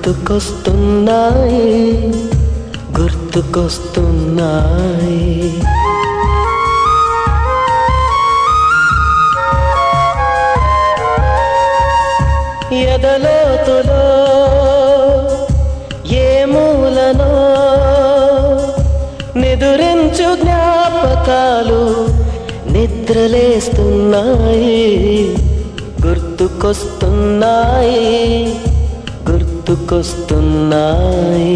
గుర్తుకొస్తున్నాయి గుర్తుకొస్తున్నాయి. ఎదలోతులో ఏ మూలనో నిదురించు జ్ఞాపకాలు నిద్రలేస్తున్నాయి గుర్తుకొస్తున్నాయి గుర్తుకొస్తున్నాయి.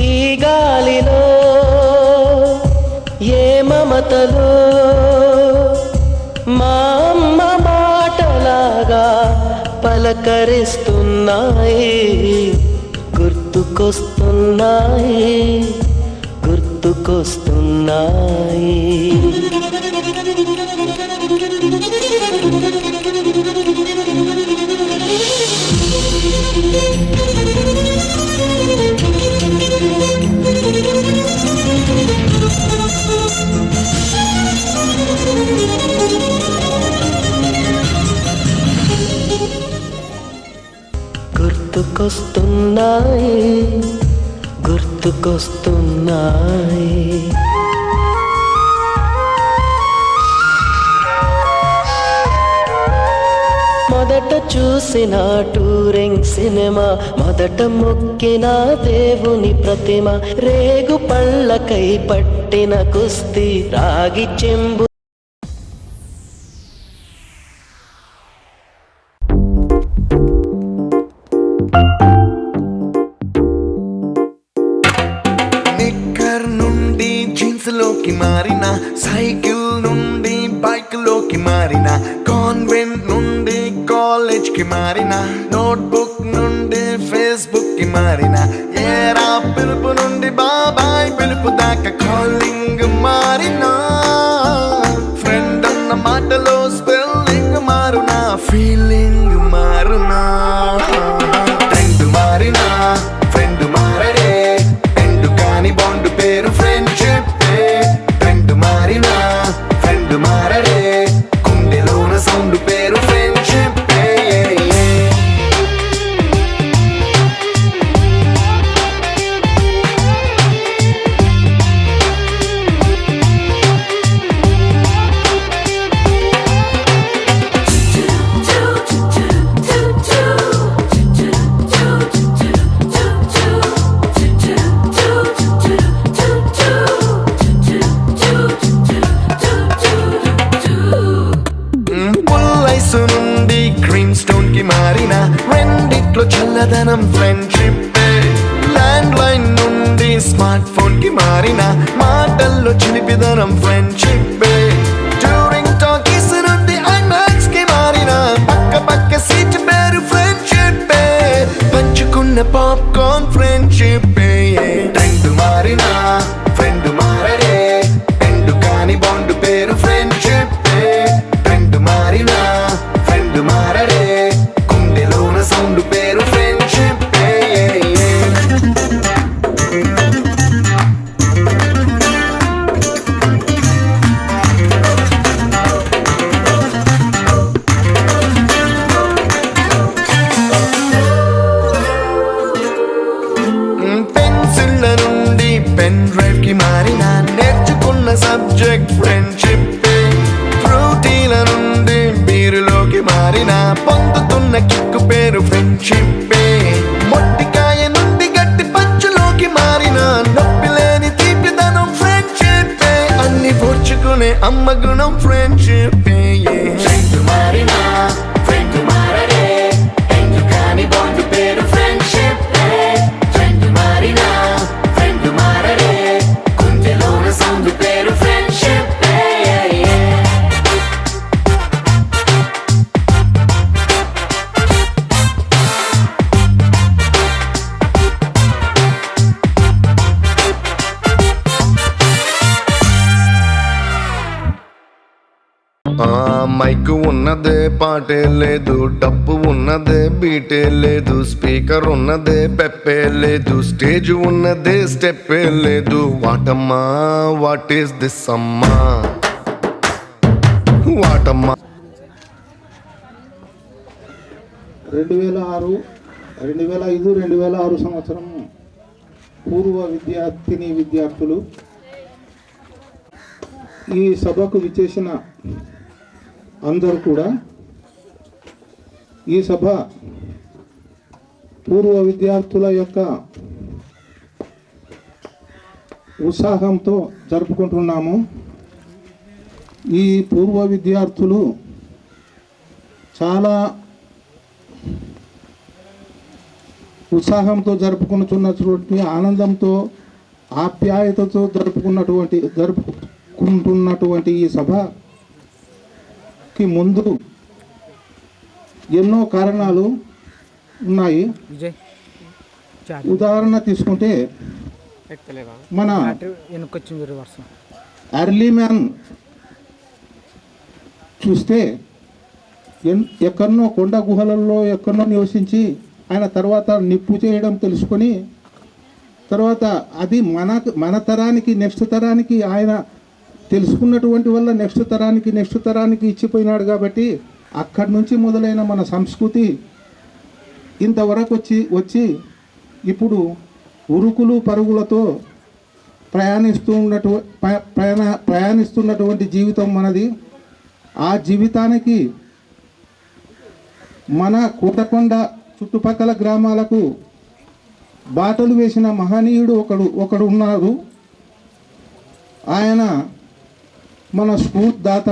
ఈ గాలిలో ఏ మమతలో మా అమ్మ మాటలాగా పలకరిస్తున్నాయి గుర్తుకొస్తున్నాయి గుర్తుకొస్తున్నాయి. గుర్తుకొస్తున్నాయి గుర్తుకొస్తున్నాయి. మొదట చూసిన టూరింగ్ సినిమా, మొదట మొక్కిన దేవుని ప్రతిమ, రేగు పళ్ళకై పట్టిన కుస్తీ, రాగి చెంబు లోకి మారిన, సైకిల్ నుండి బైక్ లోకి మారిన, కాన్వెంట్ నుండి కాలేజ్ కి మారిన, నోట్బుక్ నుండి ఫేస్బుక్ కి మారిన, ఏరా పిలుపు నుండి బాబాయ్ పిలుపు దాకా కాలింగ్ మారిన, ఫ్రెండ్ అన్న మాటలో స్పెల్లింగ్ మారునా, ఫీలింగ్ మారునా, ట్రెండ్ మారినా ఫ్రెండ్ మారడే, ఎండు కాని బాండ్ పేరు ఫ్రెండ్షిప్, ట్రెండ్ మారినా ఫ్రెండ్ మారడే, గుండెలోన సౌండ్ పేరు ఫ్రెండ్షిప్. నుండి గ్రీన్ స్టోన్ కి మారిన, రెండిట్లో చల్లదనం ఫ్రెండ్షిప్, ల్యాండ్ లైన్ నుండి స్మార్ట్ ఫోన్ కి మారిన, మాటల్లో చిలిపిదనం ఫ్రెండ్షిప్, డ్యూరింగ్ టాకీస్ నుండి ఐమాక్స్ కి మారిన, పక్క పక్క సీట్ పేరు ఫ్రెండ్షిప్, పంచుకున్న పాప్కార్న్ ఫ్రెండ్షిప్, ట్రెండ్ మారిన ఫ్రెండ్ మారడే, ఎండు కాని బాండ్ పేరు ఫ్రెండ్షిప్, ట్రెండ్ మారిన ఫ్రెండ్ మారడే, గుండెలోన సౌండ్ పేరు ఫ్రెండ్షిప్. పెన్సిళ్ళ నుండి పెన్ డ్రైవ్ కి మారిన, నేర్చుకున్న సబ్జెక్ట్ ఫ్రెండ్షిప్, ఫ్రూటీల నుండి బీరులోకి మారిన, పొందుతున్న కిక్కు పేరు ఫ్రెండ్షిప్, మొట్టికాయ నుండి గట్టి పంచులోకి మారిన, నొప్పి లేని తీపిదనం ఫ్రెండ్షిప్, అన్ని పోర్చుకునే అమ్మ గుణం ఫ్రెండ్షిప్, ఫ్రెండ్ మారిన ఫ్రెండ్ మారడే, ఎందు కాని బాండ్ పేరు ఫ్రెండ్షిప్, ఫ్రెండ్ మారిన ఫ్రెండ్ మారడే, గుండెలోన సౌండ్ పేరు ఫ్రెండ్షిప్. మైకు ఉన్నదే పాటే లేదు, డబ్బు ఉన్నదే బీటే లేదు, స్పీకర్ ఉన్నదే పెప్పే లేదు, స్టేజ్ ఉన్నదే స్టెప్పే లేదు, వాటమ్మా వాట్ ఈస్ దిస్ అమ్మా, వాటమ్మా 2005-2006 సంవత్సరం పూర్వ విద్యార్థులు ఈ సభకు విచ్చేసిన అందరూ కూడా ఈ సభ పూర్వ విద్యార్థుల యొక్క ఉత్సాహంతో జరుపుకుంటున్నాము. ఈ పూర్వ విద్యార్థులు చాలా ఉత్సాహంతో జరుపుకుంటున్నటువంటి ఆనందంతో ఆప్యాయతతో జరుపుకుంటున్నటువంటి ఈ సభకి ముందు ఎన్నో కారణాలు ఉన్నాయి. ఉదాహరణ తీసుకుంటే మన ఎర్లీ మ్యాన్ చూస్తే ఎక్కడనో కొండ గుహలలో ఎక్కడనో నివసించి ఆయన తర్వాత నిప్పు చేయడం తెలుసుకొని తర్వాత అది మన తరానికి నెక్స్ట్ తరానికి ఆయన తెలుసుకున్నటువంటి వల్ల నెక్స్ట్ తరానికి ఇచ్చిపోయినాడు. కాబట్టి అక్కడి నుంచి మొదలైన మన సంస్కృతి ఇంతవరకు వచ్చి ఇప్పుడు ఉరుకులు పరుగులతో ప్రయాణిస్తున్నటువంటి జీవితం మనది. ఆ జీవితానికి మన కోటకొండ చుట్టుపక్కల గ్రామాలకు బాటలు వేసిన మహనీయుడు ఒకడు ఉన్నారు. ఆయన మన స్ఫూర్తిదాత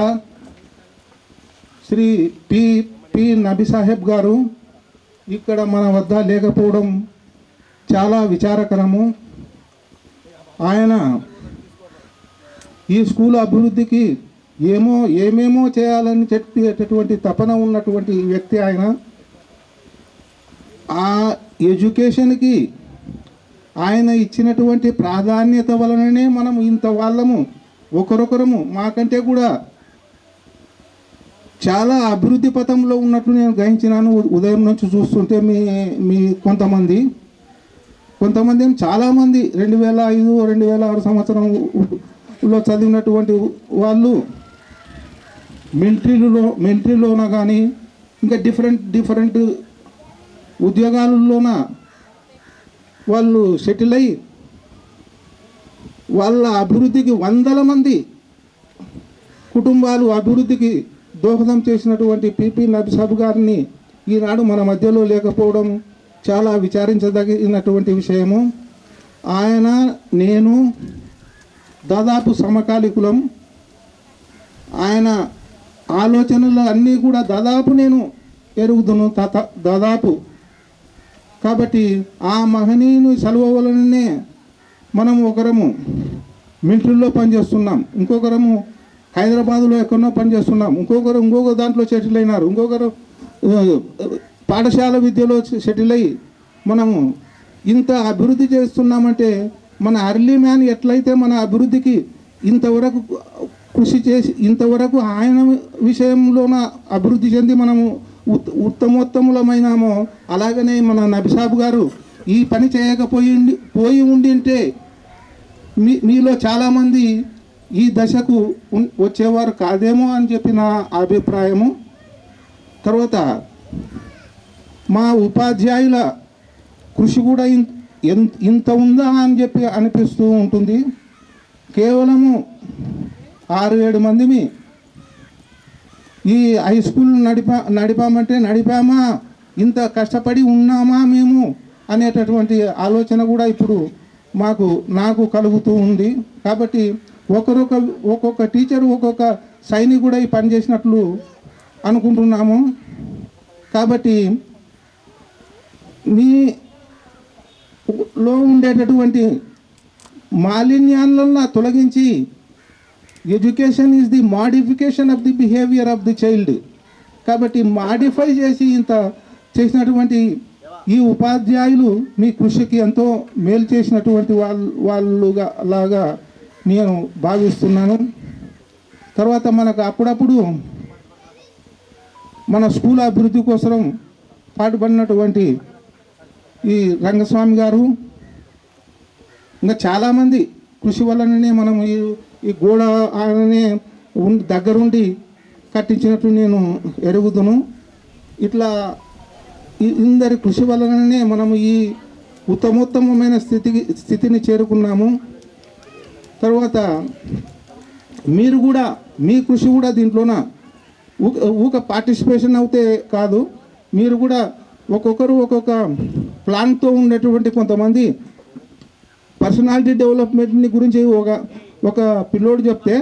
శ్రీ పి నబీ సాహెబ్ గారు ఇక్కడ మన వద్ద లేకపోవడం చాలా విచారకరము. ఆయన ఈ స్కూల్ అభివృద్ధికి ఏమేమో చేయాలని చెప్పేటటువంటి తపన ఉన్నటువంటి వ్యక్తి ఆయన. ఆ ఎడ్యుకేషన్కి ఆయన ఇచ్చినటువంటి ప్రాధాన్యత వలననే మనం ఇంత వాళ్ళము ఒకరొకరము మాకంటే కూడా చాలా అభివృద్ధి పథంలో ఉన్నట్లు నేను గ్రహించినాను. ఉదయం నుంచి చూస్తుంటే మీ కొంతమంది చాలామంది 2005-2006 సంవత్సరంలో చదివినటువంటి వాళ్ళు మిలిటరీలోన కానీ ఇంకా డిఫరెంట్ ఉద్యోగాలలోన వాళ్ళు సెటిల్ అయ్యి వాళ్ళ అభివృద్ధికి వందల మంది కుటుంబాలు అభివృద్ధికి దోహదం చేసినటువంటి పిపి నబీ సాహెబ్ గారిని ఈనాడు మన మధ్యలో లేకపోవడం చాలా విచారించదగినటువంటి విషయము. ఆయన నేను దాదాపు సమకాలికులం. ఆయన ఆలోచనలు అన్నీ కూడా దాదాపు నేను ఎరుగుదును దాదాపు. కాబట్టి ఆ మహనీయుని సెలవు వలననే మనం ఒకరము మిలిటరీలో పనిచేస్తున్నాం, ఇంకొకరము హైదరాబాదులో ఎక్కడో పనిచేస్తున్నాం, ఇంకొక దాంట్లో సెటిల్ అయినారు, ఇంకొకరు పాఠశాల విద్యలో సెటిల్ అయ్యి మనము ఇంత అభివృద్ధి చేస్తున్నామంటే మన ఎర్లీ మ్యాన్ ఎట్లయితే మన అభివృద్ధికి ఇంతవరకు కృషి చేసి ఇంతవరకు ఆయన విషయంలోన అభివృద్ధి చెంది మనము ఉత్తమోత్తములమైనామో అలాగనే మన నబీ సాహెబ్ గారు ఈ పని పోయి ఉండింటే మీలో చాలామంది ఈ దశకు వచ్చేవారు కాదేమో అని చెప్పి నా అభిప్రాయము. తర్వాత మా ఉపాధ్యాయుల కృషి కూడా ఇంత ఉందా అని చెప్పి అనిపిస్తూ ఉంటుంది. కేవలము 6-7 మందిమి ఈ హై స్కూల్ నడిపామా ఇంత కష్టపడి ఉన్నామా మేము అనేటటువంటి ఆలోచన కూడా ఇప్పుడు నాకు కలుగుతూ ఉంది. కాబట్టి ఒక్కొక్క టీచర్ ఒక్కొక్క సైనిక్ కూడా ఈ పని చేసినట్లు అనుకుంటున్నాము. కాబట్టి మీలో ఉండేటటువంటి మాలిన్యాలను తొలగించి education is the modification of the behaviour of the child. కాబట్టి మాడిఫై చేసి ఇంత చేసినటువంటి ఈ ఉపాధ్యాయులు మీ కృషికి ఎంతో మేలు చేసినటువంటి వాళ్ళుగా లాగా నేను భావిస్తున్నాను. తర్వాత మనకు అప్పుడప్పుడు మన స్కూల్ అభివృద్ధి కోసం పాటుపడినటువంటి ఈ రంగస్వామి గారు ఇంకా చాలామంది కృషి వలననే మనం ఈ గోడ ఆయననే దగ్గరుండి కట్టించినట్టు నేను ఎరుగుదును. ఇట్లా ఇందరి కృషి వలననే మనము ఈ ఉత్తమోత్తమైన స్థితిని చేరుకున్నాము. తర్వాత మీరు కూడా మీ కృషి కూడా దీంట్లోన ఊక పార్టిసిపేషన్ అవుతే కాదు, మీరు కూడా ఒక్కొక్కరు ఒక్కొక్క ప్లాన్తో ఉండేటువంటి కొంతమంది పర్సనాలిటీ డెవలప్మెంట్ని గురించి ఒక పిల్లోడు చెప్తే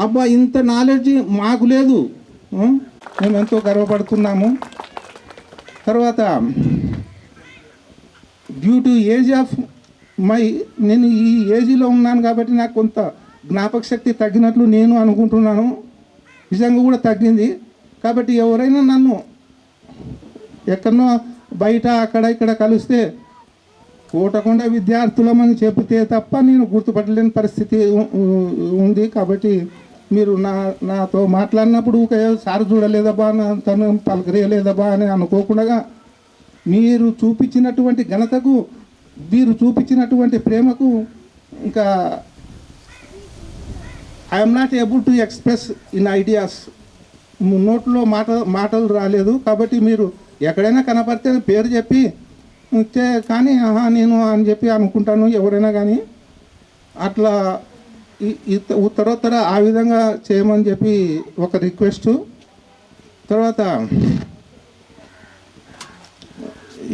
అబ్బా ఇంత నాలెడ్జ్ మాకు లేదు, మేము ఎంతో గర్వపడుతున్నాము. తర్వాత డ్యూ టు ఏజ్ ఆఫ్ నేను ఈ ఏజ్లో ఉన్నాను కాబట్టి నాకు కొంత జ్ఞాపక శక్తి తగ్గినట్లు నేను అనుకుంటున్నాను. నిజంగా కూడా తగ్గింది. కాబట్టి ఎవరైనా నన్ను ఎక్కడనో బయట అక్కడ ఇక్కడ కలిస్తే కోటకొండ విద్యార్థులమని చెబితే తప్ప నేను గుర్తుపట్టలేని పరిస్థితి ఉంది. కాబట్టి మీరు నాతో మాట్లాడినప్పుడు సార్ చూడలేదబ్బా, తను పలకరియలేదబ్బా అని అనుకోకుండా మీరు చూపించినటువంటి ఘనతకు, మీరు చూపించినటువంటి ప్రేమకు ఇంకా I'm not able to express in ideas. నోట్లో మాటలు రాలేదు. కాబట్టి మీరు ఎక్కడైనా కనపడితే పేరు చెప్పి కానీ నేను అని చెప్పి అనుకుంటాను ఎవరైనా కానీ. అట్లా ఉత్తరోత్తర ఆ విధంగా చేయమని చెప్పి ఒక రిక్వెస్టు. తర్వాత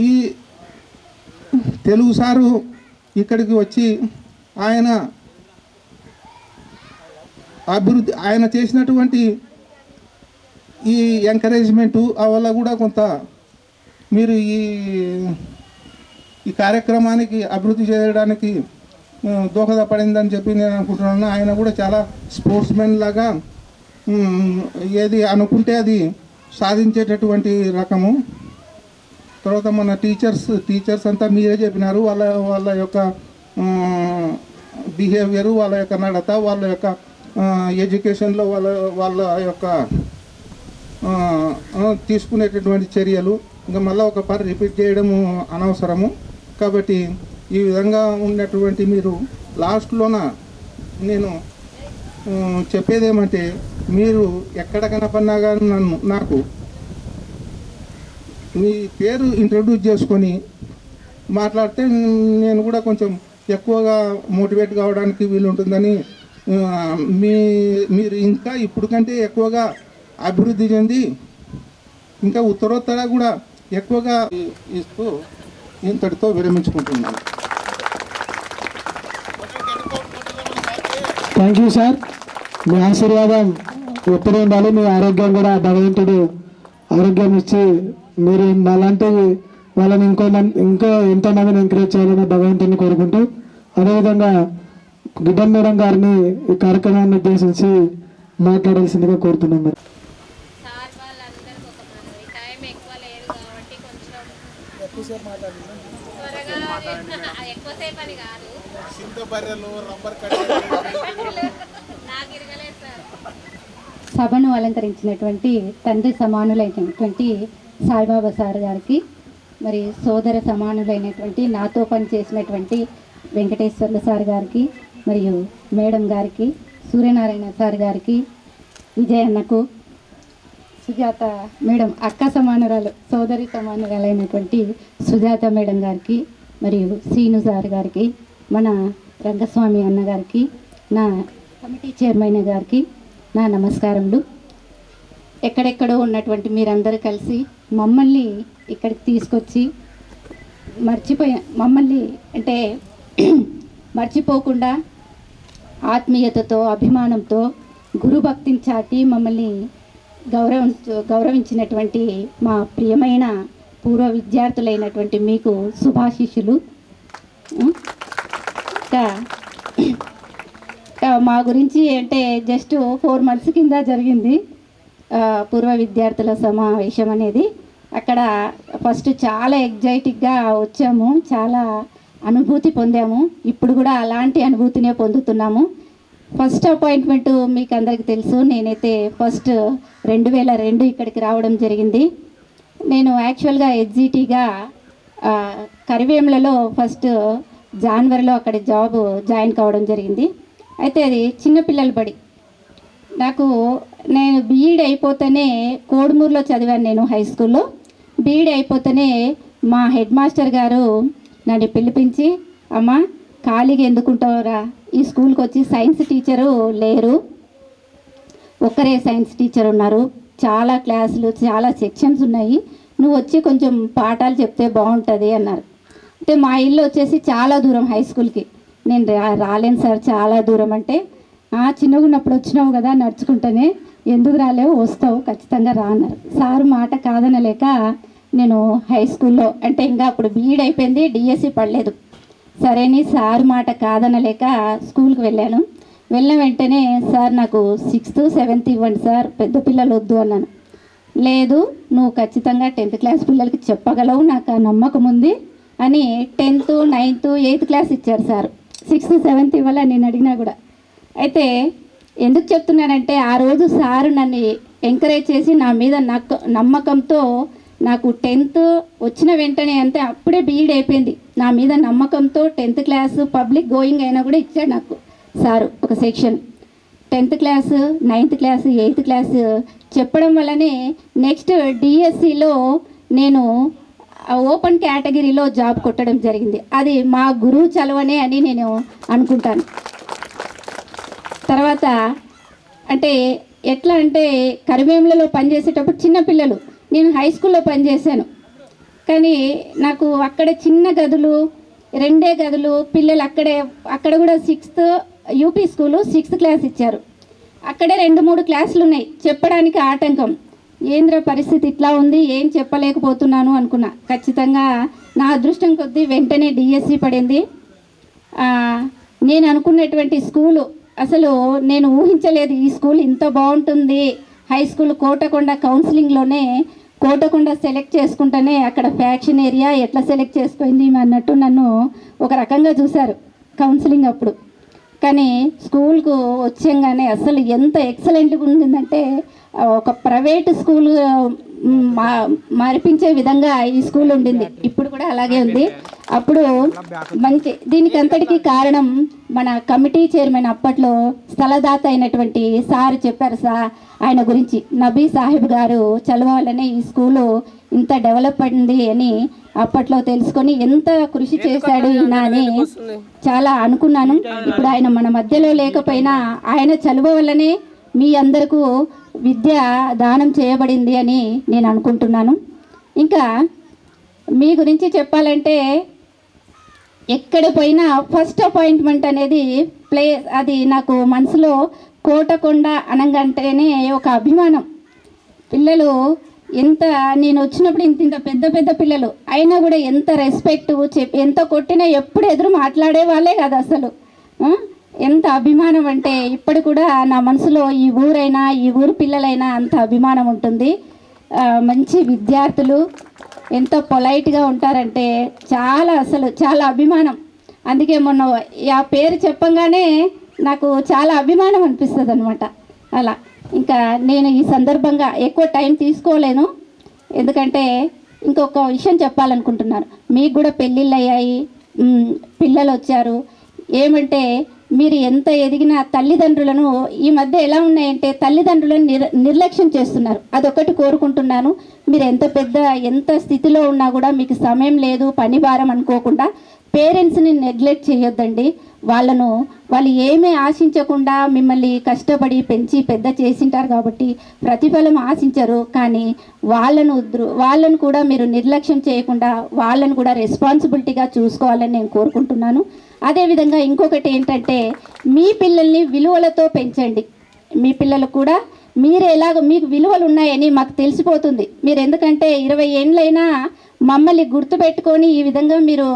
ఈ తెలుగు సారు ఇక్కడికి వచ్చి ఆయన అభివృద్ధి, ఆయన చేసినటువంటి ఈ ఎంకరేజ్మెంటు వల్ల కూడా కొంత మీరు ఈ కార్యక్రమానికి అభివృద్ధి చేయడానికి దోహదపడిందని చెప్పి నేను అనుకుంటున్నాను. ఆయన కూడా చాలా స్పోర్ట్స్ మెన్ లాగా ఏది అనుకుంటే అది సాధించేటటువంటి రకము. తర్వాత మన టీచర్స్ అంతా మీరే చెప్పినారు. వాళ్ళ యొక్క బిహేవియరు, వాళ్ళ యొక్క నడత, వాళ్ళ యొక్క ఎడ్యుకేషన్లో వాళ్ళ యొక్క తీసుకునేటటువంటి చర్యలు ఇంకా మళ్ళీ ఒక పని రిపీట్ చేయడము అనవసరము. కాబట్టి ఈ విధంగా ఉన్నటువంటి మీరు లాస్ట్లోన నేను చెప్పేదేమంటే, మీరు ఎక్కడ కనపడినా కానీ నాకు మీ పేరు ఇంట్రడ్యూస్ చేసుకొని మాట్లాడితే నేను కూడా కొంచెం ఎక్కువగా మోటివేట్ కావడానికి వీలుంటుందని, మీరు ఇంకా ఇప్పుడు కంటే ఎక్కువగా అభివృద్ధి చెంది ఇంకా ఉత్తరోత్తర కూడా ఎక్కువగా ఇస్తూ ఇంతటితో విరమించుకుంటున్నాను. Thank you sir. మీ ఆశీర్వాదం ఎప్పుడు ఉండాలి. మీ ఆరోగ్యం కూడా భగవంతుడు ఆరోగ్యం ఇచ్చి మీరు అలాంటి వాళ్ళని ఇంకో ఎంతోమందిని ఎంకరేజ్ చేయాలని భగవంతుని కోరుకుంటూ, అదేవిధంగా గిడ్డం మేడం గారిని ఈ కార్యక్రమాన్ని ఉద్దేశించి మాట్లాడాల్సిందిగా కోరుతున్నాం. మరి సభను అలంకరించినటువంటి తండ్రి సమానులైనటువంటి సాయిబాబా సార్ గారికి, మరి సోదర సమానులైనటువంటి నాతో పనిచేసినటువంటి వెంకటేశ్వర్ల సార్ గారికి, మరియు మేడం గారికి, సూర్యనారాయణ సార్ గారికి, విజయన్నకు, సుజాత మేడం అక్క సమానురాలు సోదరి సమానురాలైనటువంటి సుజాత మేడం గారికి, మరియు శ్రీను సార్ గారికి, మన రంగస్వామి అన్న గారికి, నా కమిటీ చైర్మన్ గారికి నా నమస్కారములు. ఎక్కడెక్కడో ఉన్నటువంటి మీరందరూ కలిసి మమ్మల్ని ఇక్కడికి తీసుకొచ్చి మమ్మల్ని అంటే మర్చిపోకుండా ఆత్మీయతతో, అభిమానంతో, గురుభక్తిని చాటి మమ్మల్ని గౌరవించినటువంటి మా ప్రియమైన పూర్వ విద్యార్థులైనటువంటి మీకు శుభాశీస్సులు. మా గురించి అంటే జస్ట్ 4 months కింద జరిగింది పూర్వ విద్యార్థుల సమావేశం అనేది. అక్కడ ఫస్ట్ చాలా ఎగ్జైటింగ్గా వచ్చాము, చాలా అనుభూతి పొందాము. ఇప్పుడు కూడా అలాంటి అనుభూతినే పొందుతున్నాము. ఫస్ట్ అపాయింట్మెంట్ మీకు అందరికీ తెలుసు. నేనైతే ఫస్ట్ 2002 ఇక్కడికి రావడం జరిగింది. నేను యాక్చువల్గా ఎగ్జిటీగా కరివేములలో ఫస్ట్ జనవరిలో అక్కడ జాయిన్ కావడం జరిగింది. అయితే అది చిన్నపిల్లల బడి. నాకు నేను బీఈడి అయిపోతేనే కోడుమూరులో చదివాను నేను హై స్కూల్లో. బీఈడి అయిపోతేనే మా హెడ్ మాస్టర్ గారు నన్ను పిలిపించి, అమ్మ ఖాళీగా ఎందుకుంటావురా, ఈ స్కూల్కి వచ్చి సైన్స్ టీచరు లేరు, ఒక్కరే సైన్స్ టీచర్ ఉన్నారు, చాలా క్లాసులు చాలా సెక్షన్స్ ఉన్నాయి, నువ్వు వచ్చి కొంచెం పాఠాలు చెప్తే బాగుంటుంది అన్నారు. అంటే మా ఇల్లు వచ్చేసి చాలా దూరం హై స్కూల్కి, నేను రాలేను సార్ చాలా దూరం అంటే, చిన్నగా ఉన్నప్పుడు వచ్చినావు కదా నడుచుకుంటేనే, ఎందుకు రాలేవు, వస్తావు ఖచ్చితంగా రా అన్నారు. సార్ మాట కాదనలేక నేను హై స్కూల్లో అంటే ఇంకా అప్పుడు బీఈడి అయిపోయింది, డిఎస్సి పడలేదు, సరేని సార్ మాట కాదనలేక స్కూల్కి వెళ్ళాను. వెళ్ళిన వెంటనే సార్ నాకు 6th 7th ఇవ్వండి సార్, పెద్ద పిల్లలు వద్దు అన్నాను. లేదు నువ్వు ఖచ్చితంగా 10th క్లాస్ పిల్లలకి చెప్పగలవు, నాకు ఆ నమ్మకం ఉంది అని 10th 9th 8th క్లాస్ ఇచ్చారు సార్. 6th 7th ఇవ్వాలి నేను అడిగినా కూడా. అయితే ఎందుకు చెప్తున్నానంటే ఆ రోజు సారు నన్ను ఎంకరేజ్ చేసి నా మీద నమ్మకంతో నాకు 10th వచ్చిన వెంటనే అంటే అప్పుడే బీఈడి అయిపోయింది, నా మీద నమ్మకంతో 10th క్లాస్ పబ్లిక్ గోయింగ్ అయినా కూడా ఇచ్చాడు నాకు సారు ఒక section. 10th class 9th class 8th class చెప్పడం వల్లనే నెక్స్ట్ డిఎస్సిలో నేను ఓపెన్ కేటగిరీలో జాబ్ కొట్టడం జరిగింది. అది మా గురువు చలవనే అని నేను అనుకుంటాను. తర్వాత అంటే ఎట్లా అంటే కరివేములలో పనిచేసేటప్పుడు చిన్నపిల్లలు, నేను హై స్కూల్లో పనిచేశాను కానీ నాకు అక్కడ చిన్న గదులు 2 గదులు, పిల్లలు అక్కడ కూడా 6th UP school 6th class ఇచ్చారు, అక్కడే 2-3 క్లాసులు ఉన్నాయి, చెప్పడానికి ఆటంకం. ఏంద్ర పరిస్థితి ఇట్లా ఉంది, ఏం చెప్పలేకపోతున్నాను అనుకున్నా. ఖచ్చితంగా నా అదృష్టం కొద్దీ వెంటనే డిఎస్సి పడింది. నేను అనుకున్నటువంటి స్కూలు అసలు నేను ఊహించలేదు, ఈ స్కూల్ ఇంత బాగుంటుంది. హై స్కూల్ కోటకొండ కౌన్సిలింగ్లోనే కోటకొండ సెలెక్ట్ చేసుకుంటేనే అక్కడ ఫ్యాక్షన్ ఏరియా ఎట్లా సెలెక్ట్ చేసుకుంది అన్నట్టు నన్ను ఒక రకంగా చూశారు కౌన్సిలింగ్ అప్పుడు. కానీ స్కూల్కు వచ్చంగానే అసలు ఎంత ఎక్సలెంట్గా ఉండిందంటే ఒక ప్రైవేట్ స్కూల్ మరిపించే విధంగా ఈ స్కూల్ ఉండింది, ఇప్పుడు కూడా అలాగే ఉంది. అప్పుడు మంచి దీనికి అంతటికీ కారణం మన కమిటీ చైర్మన్ అప్పట్లో స్థలదాత అయినటువంటి సార్ చెప్పారు ఆయన గురించి, నబీ సాహిబ్ గారు చలవ వల్లనే ఈ స్కూలు ఇంత డెవలప్ అయింది అని అప్పట్లో తెలుసుకొని ఎంత కృషి చేశాడు ఈయన అని చాలా అనుకున్నాను. ఇప్పుడు ఆయన మన మధ్యలో లేకపోయినా ఆయన చలువ వల్లనే మీ అందరికీ విద్య దానం చేయబడింది అని నేను అనుకుంటున్నాను. ఇంకా మీ గురించి చెప్పాలంటే ఎక్కడ పోయినా ఫస్ట్ అపాయింట్మెంట్ అనేది అది నాకు మనసులో కోటకొండ అనగంటేనే ఒక అభిమానం. పిల్లలు ఎంత నేను వచ్చినప్పుడు ఇంత పెద్ద పెద్ద పిల్లలు అయినా కూడా ఎంత రెస్పెక్ట్ ఎంత కొట్టినా ఎప్పుడు ఎదురు మాట్లాడే వాళ్ళే కదా అసలు. ఎంత అభిమానం అంటే ఇప్పటి కూడా నా మనసులో ఈ ఊరైనా ఈ ఊరు పిల్లలైనా అంత అభిమానం ఉంటుంది. మంచి విద్యార్థులు ఎంత పొలైట్గా ఉంటారంటే అసలు చాలా అభిమానం. అందుకే మొన్న ఆ పేరు చెప్పంగానే నాకు చాలా అభిమానం అనిపిస్తుంది అనమాట. అలా ఇంకా నేను ఈ సందర్భంగా ఎక్కువ టైం తీసుకోలేను, ఎందుకంటే ఇంకొక విషయం చెప్పాలనుకుంటున్నాను. మీకు కూడా పెళ్ళిళ్ళు అయ్యాయి, పిల్లలు వచ్చారు. ఏమంటే మీరు ఎంత ఎదిగిన తల్లిదండ్రులను ఈ మధ్య ఎలా ఉన్నాయంటే తల్లిదండ్రులను నిర్లక్ష్యం చేస్తున్నారు. అదొకటి కోరుకుంటున్నాను. మీరు ఎంత స్థితిలో ఉన్నా కూడా మీకు సమయం లేదు, పని భారం అనుకోకుండా పేరెంట్స్ని నెగ్లెక్ట్ చేయొద్దండి. వాళ్ళు ఏమీ ఆశించకుండా మిమ్మల్ని కష్టపడి పెంచి పెద్ద చేసింటారు కాబట్టి ప్రతిఫలం ఆశించరు. కానీ వాళ్ళను కూడా మీరు నిర్లక్ష్యం చేయకుండా వాళ్ళను కూడా రెస్పాన్సిబిలిటీగా చూసుకోవాలని నేను కోరుకుంటున్నాను. అదేవిధంగా ఇంకొకటి ఏంటంటే మీ పిల్లల్ని విలువలతో పెంచండి. మీ పిల్లలు కూడా మీరు మీకు విలువలు ఉన్నాయని మాకు తెలిసిపోతుంది. మీరు ఎందుకంటే 20 ఏళ్ళైనా మమ్మల్ని గుర్తుపెట్టుకొని ఈ విధంగా మీరు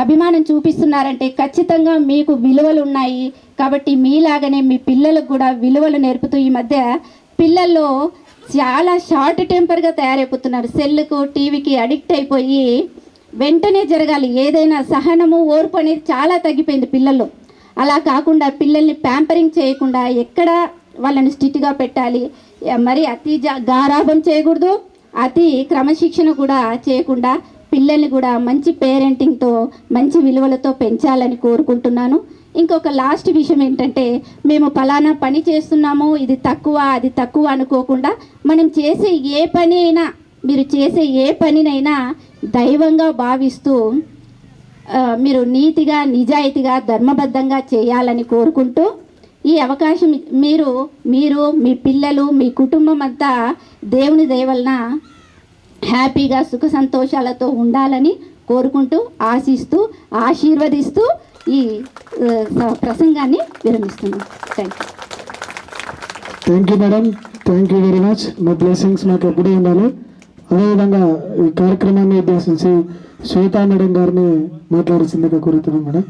అభిమానం చూపిస్తున్నారంటే ఖచ్చితంగా మీకు విలువలు ఉన్నాయి. కాబట్టి మీలాగనే మీ పిల్లలకు కూడా విలువలు నేర్పుతూ ఈ మధ్య పిల్లల్లో చాలా షార్ట్ టెంపర్గా తయారైపోతున్నారు. సెల్లుకు టీవీకి అడిక్ట్ అయిపోయి వెంటనే జరగాలి ఏదైనా, సహనము ఓర్పు అనేది చాలా తగ్గిపోయింది పిల్లల్లో. అలా కాకుండా పిల్లల్ని ప్యాంపరింగ్ చేయకుండా ఎక్కడ వాళ్ళని స్ట్రిక్ట్గా పెట్టాలి, మరి అతి గారాబం చేయకూడదు, అతి క్రమశిక్షణ కూడా చేయకుండా పిల్లల్ని కూడా మంచి పేరెంటింగ్తో మంచి విలువలతో పెంచాలని కోరుకుంటున్నాను. ఇంకొక లాస్ట్ విషయం ఏంటంటే, మేము ఫలానా పని చేస్తున్నాము, ఇది తక్కువ అది తక్కువ అనుకోకుండా, మనం చేసే ఏ పని అయినా, మీరు చేసే ఏ పనినైనా దైవంగా భావిస్తూ మీరు నీతిగా, నిజాయితీగా, ధర్మబద్ధంగా చేయాలని కోరుకుంటూ, ఈ అవకాశం మీరు మీ పిల్లలు, మీ కుటుంబం అంతా దేవుని దయ వలన హ్యాపీగా సుఖ సంతోషాలతో ఉండాలని కోరుకుంటూ, ఆశిస్తూ, ఆశీర్వదిస్తూ ఈ ప్రసంగాన్ని విరమిస్తున్నాను. Thank you madam, thank you very much. మా బ్లెస్సింగ్స్ మాకు ఎప్పుడూ ఉండాలి. అదేవిధంగా ఈ కార్యక్రమాన్ని ఉద్దేశించి శ్వేతా మేడం గారిని మాట్లాడుతుందిగా కోరుతున్నాం మేడం.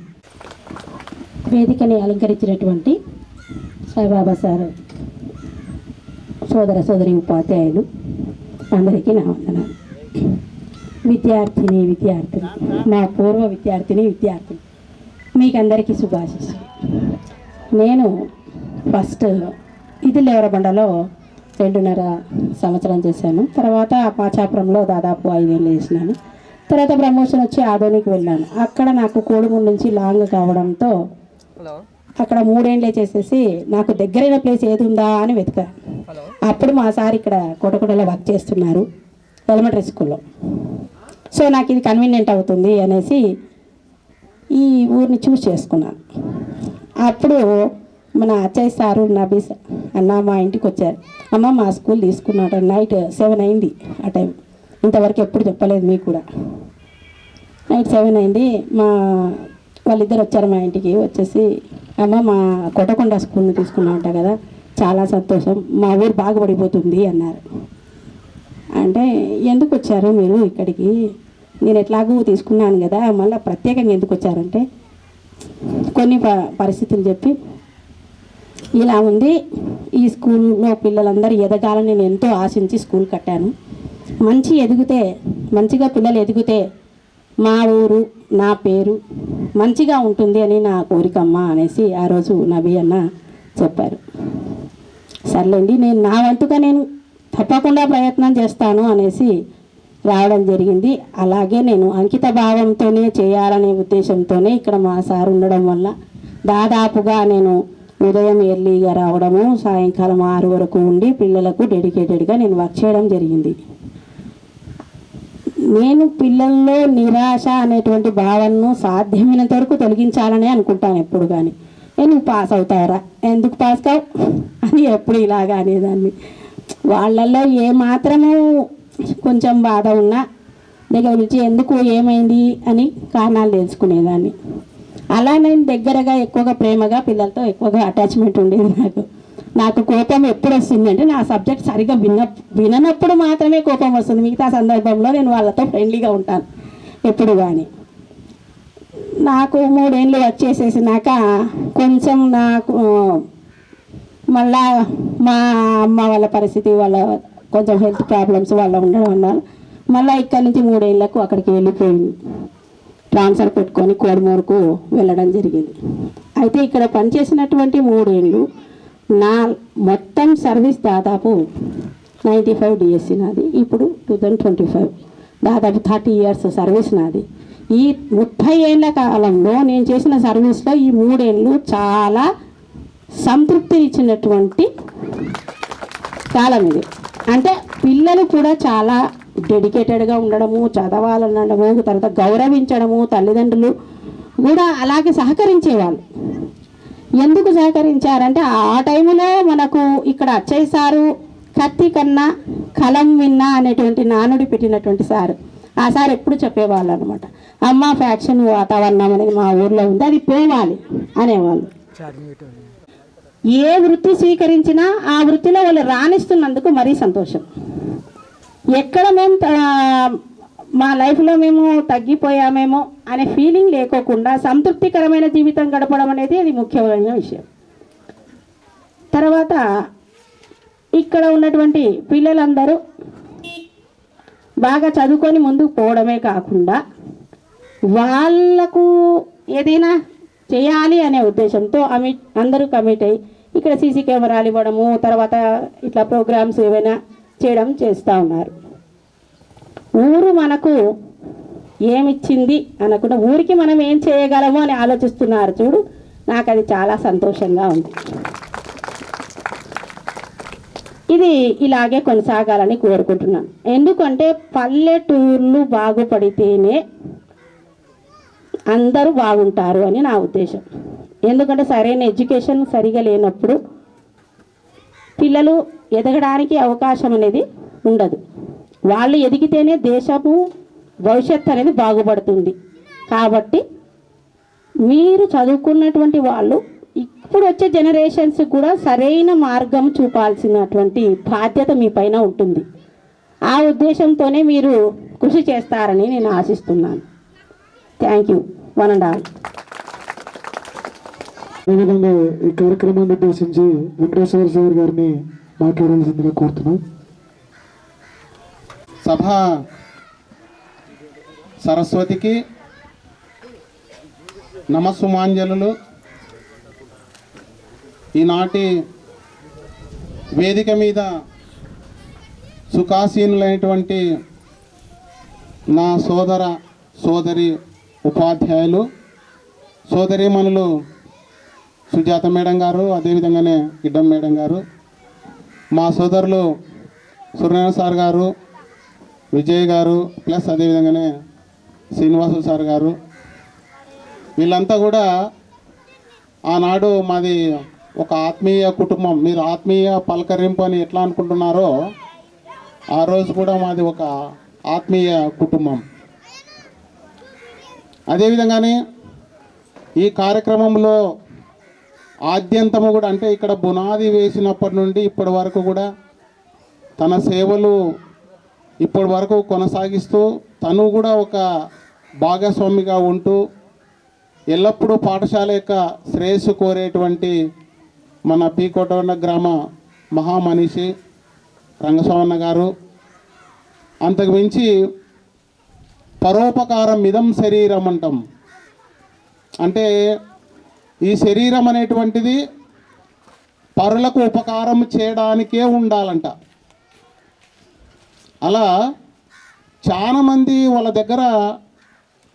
వేదికని అలంకరించినటువంటి సాయిబాబా సార్, సోదరి ఉపాధ్యాయులు అందరికీ నా వందనాలు. విద్యార్థులు, మా పూర్వ విద్యార్థులు మీకు అందరికీ శుభాశిస్సులు. నేను ఫస్ట్ ఇదిలేవరబండలో 2.5 సంవత్సరం చేశాను. తర్వాత పాచాపురంలో దాదాపు 5 ఏళ్ళు చేసినాను. తర్వాత ప్రమోషన్ వచ్చి ఆదోనికి వెళ్ళాను. అక్కడ నాకు కోడుమూరు నుంచి లాంగ్ కావడంతో అక్కడ 3 ఏళ్ళే చేసేసి నాకు దగ్గరైన ప్లేస్ ఏది ఉందా అని వెతికాను. అప్పుడు మా సార్ ఇక్కడ కోటకొండలో వర్క్ చేస్తున్నారు, ఎలిమెంటరీ స్కూల్లో. సో నాకు ఇది కన్వీనియంట్ అవుతుంది అనేసి ఈ ఊరిని చూస్ చేసుకున్నాను. అప్పుడు మన అచ్చయ్య సారు, నబీ అన్న మా ఇంటికి వచ్చారు. అమ్మ మా స్కూల్ తీసుకున్నాడు. నైట్ 7 అయింది ఆ టైం. ఇంతవరకు ఎప్పుడు చెప్పలేదు మీకు కూడా. నైట్ 7 అయింది. వాళ్ళిద్దరు వచ్చారు మా ఇంటికి. వచ్చేసి అమ్మ మా కోటకొండ స్కూల్ని తీసుకున్నా అంట కదా, చాలా సంతోషం, మా ఊరు బాగుపడిపోతుంది అన్నారు. అంటే ఎందుకు వచ్చారు మీరు ఇక్కడికి, నేను ఎట్లాగూ తీసుకున్నాను కదా, మళ్ళీ ప్రత్యేకంగా ఎందుకు వచ్చారంటే కొన్ని పరిస్థితులు చెప్పి, ఇలా ఉంది ఈ స్కూల్లో పిల్లలందరూ ఎదగాలని నేను ఎంతో ఆశించి స్కూల్ కట్టాను. మంచిగా పిల్లలు ఎదిగితే మా ఊరు, నా పేరు మంచిగా ఉంటుంది అని నా కోరికమ్మ అనేసి ఆ రోజు నబీ అన్న చెప్పారు. సర్లేండి, నేను నా వంతుగా నేను తప్పకుండా ప్రయత్నం చేస్తాను అనేసి రావడం జరిగింది. అలాగే నేను అంకిత భావంతోనే చేయాలనే ఉద్దేశంతోనే ఇక్కడ మా సార్ ఉండడం వల్ల దాదాపుగా నేను ఉదయం ఎర్లీగా రావడము, సాయంకాలం 6 వరకు ఉండి పిల్లలకు డెడికేటెడ్గా నేను వర్క్ చేయడం జరిగింది. నేను పిల్లల్లో నిరాశ అనేటువంటి భావనను సాధ్యమైనంత వరకు తొలగించాలనే అనుకుంటాను ఎప్పుడు. కానీ నువ్వు పాస్ అవుతావురా, ఎందుకు పాస్ కావు అని ఎప్పుడు ఇలాగా అనేదాన్ని. వాళ్ళల్లో ఏమాత్రము కొంచెం బాధ ఉన్నా దగ్గర నుంచి ఎందుకు ఏమైంది అని కారణాలు తెలుసుకునేదాన్ని. అలా నేను దగ్గరగా ఎక్కువగా ప్రేమగా పిల్లలతో ఎక్కువగా అటాచ్మెంట్ ఉండేది. నాకు కోపం ఎప్పుడు వస్తుంది అంటే నా సబ్జెక్ట్ సరిగా విననప్పుడు మాత్రమే కోపం వస్తుంది. మిగతా సందర్భంలో నేను వాళ్ళతో ఫ్రెండ్లీగా ఉంటాను ఎప్పుడు. కానీ నాకు 3 ఏళ్ళు వచ్చేసేసినాక కొంచెం నాకు మళ్ళా మా అమ్మ వాళ్ళ పరిస్థితి, వాళ్ళ కొంచెం హెల్త్ ప్రాబ్లమ్స్ వాళ్ళ ఉండడం వల్ల మళ్ళీ ఇక్కడ నుంచి 3 ఏళ్ళకు అక్కడికి వెళ్ళిపోయింది. ట్రాన్స్ఫర్ పెట్టుకొని కోడుమూరుకు వెళ్ళడం జరిగింది. అయితే ఇక్కడ పనిచేసినటువంటి 3 ఏళ్ళు నా మొత్తం సర్వీస్ దాదాపు 95 డిఎస్సి నాది. ఇప్పుడు 2025 దాదాపు 30 ఇయర్స్ సర్వీస్ నాది. ఈ 30 ఏళ్ళ కాలంలో నేను చేసిన సర్వీస్లో ఈ 3 ఏళ్ళు చాలా సంతృప్తినిచ్చినటువంటి కాలం ఇది. అంటే పిల్లలు కూడా చాలా డెడికేటెడ్గా ఉండడము, చదవాలనడము, తర్వాత గౌరవించడము, తల్లిదండ్రులు కూడా అలాగే సహకరించేవాళ్ళు. ఎందుకు సహకరించారంటే ఆ టైంలో మనకు ఇక్కడ అచ్చయ్య సారు కత్తి కన్నా కలం విన్నా అనేటువంటి నానుడి పెట్టినటువంటి సారు. ఆ సార్ ఎప్పుడు చెప్పేవాళ్ళు అనమాట, అమ్మ ఫ్యాక్షన్ వాతావరణం అనేది మా ఊర్లో ఉంది, అది పోవాలి అనేవాళ్ళు. ఏ వృత్తి స్వీకరించినా ఆ వృత్తిలో వాళ్ళు రాణిస్తున్నందుకు మరీ సంతోషం. ఎక్కడ మేము మా లైఫ్లో మేము తగ్గిపోయామేమో అనే ఫీలింగ్ లేకోకుండా సంతృప్తికరమైన జీవితం గడపడం అనేది అది ముఖ్యమైన విషయం. తర్వాత ఇక్కడ ఉన్నటువంటి పిల్లలందరూ బాగా చదువుకొని ముందుకు పోవడమే కాకుండా వాళ్ళకు ఏదైనా చేయాలి అనే ఉద్దేశంతో అందరూ కమిట్ అయ్యి ఇక్కడ సీసీ కెమెరాలు ఇవ్వడము, తర్వాత ఇట్లా ప్రోగ్రామ్స్ ఏవైనా చేస్తూ ఉన్నారు. ఊరు మనకు ఏమిచ్చింది అనకుండా ఊరికి మనం ఏం చేయగలము అని ఆలోచిస్తున్నారు చూడు. నాకు అది చాలా సంతోషంగా ఉంది. ఇది ఇలాగే కొనసాగాలని కోరుకుంటున్నాను. ఎందుకంటే పల్లెటూర్లు బాగుపడితేనే అందరూ బాగుంటారు అని నా ఉద్దేశం. ఎందుకంటే సరైన ఎడ్యుకేషన్ సరిగా లేనప్పుడు పిల్లలు ఎదగడానికి అవకాశం అనేది ఉండదు. వాళ్ళు ఎదిగితేనే దేశము భవిష్యత్తు అనేది బాగుపడుతుంది. కాబట్టి మీరు చదువుకున్నటువంటి వాళ్ళు ఇప్పుడు వచ్చే జనరేషన్స్ కూడా సరైన మార్గం చూపాల్సినటువంటి బాధ్యత మీ పైన ఉంటుంది. ఆ ఉద్దేశంతోనే మీరు కృషి చేస్తారని నేను ఆశిస్తున్నాను. Thank you one and all. అదేవిధంగా ఈ కార్యక్రమాన్ని ఉద్దేశించి వెంకటేశ్వర సార్ గారిని మాట్లాడాల్సిందిగా కోరుతున్నాం. సభ సరస్వతికి నమస్సుమాంజలు. ఈనాటి వేదిక మీద సుఖాసీనులైనటువంటి నా సోదర సోదరి ఉపాధ్యాయులు సోదరీమణులు సుజాత మేడం గారు, అదేవిధంగానే గిడ్డం మేడం గారు, మా సోదరులు సూర్యనారాయణ సార్ గారు, విజయ్ గారు, ప్లస్ అదేవిధంగానే శ్రీనివాసు సార్ గారు, వీళ్ళంతా కూడా ఆనాడు మాది ఒక ఆత్మీయ కుటుంబం. మీరు ఆత్మీయ పలకరింపు అని ఎట్లా అనుకుంటున్నారో ఆ రోజు కూడా మాది ఒక ఆత్మీయ కుటుంబం. అదేవిధంగానే ఈ కార్యక్రమంలో ఆద్యంతము కూడా అంటే ఇక్కడ బునాది వేసినప్పటి నుండి ఇప్పటి వరకు కూడా తన సేవలు ఇప్పటి వరకు కొనసాగిస్తూ తను కూడా ఒక భాగస్వామిగా ఉంటూ ఎల్లప్పుడూ పాఠశాల యొక్క శ్రేయస్సు కోరేటువంటి మన పి కోటకొండ గ్రామ మహామనిషి రంగస్వామన్న గారు. అంతకు మించి పరోపకారం మిదం శరీరం అంటాం. అంటే ఈ శరీరం అనేటువంటిది పరులకు ఉపకారం చేయడానికే ఉండాలంట. అలా చాలామంది వాళ్ళ దగ్గర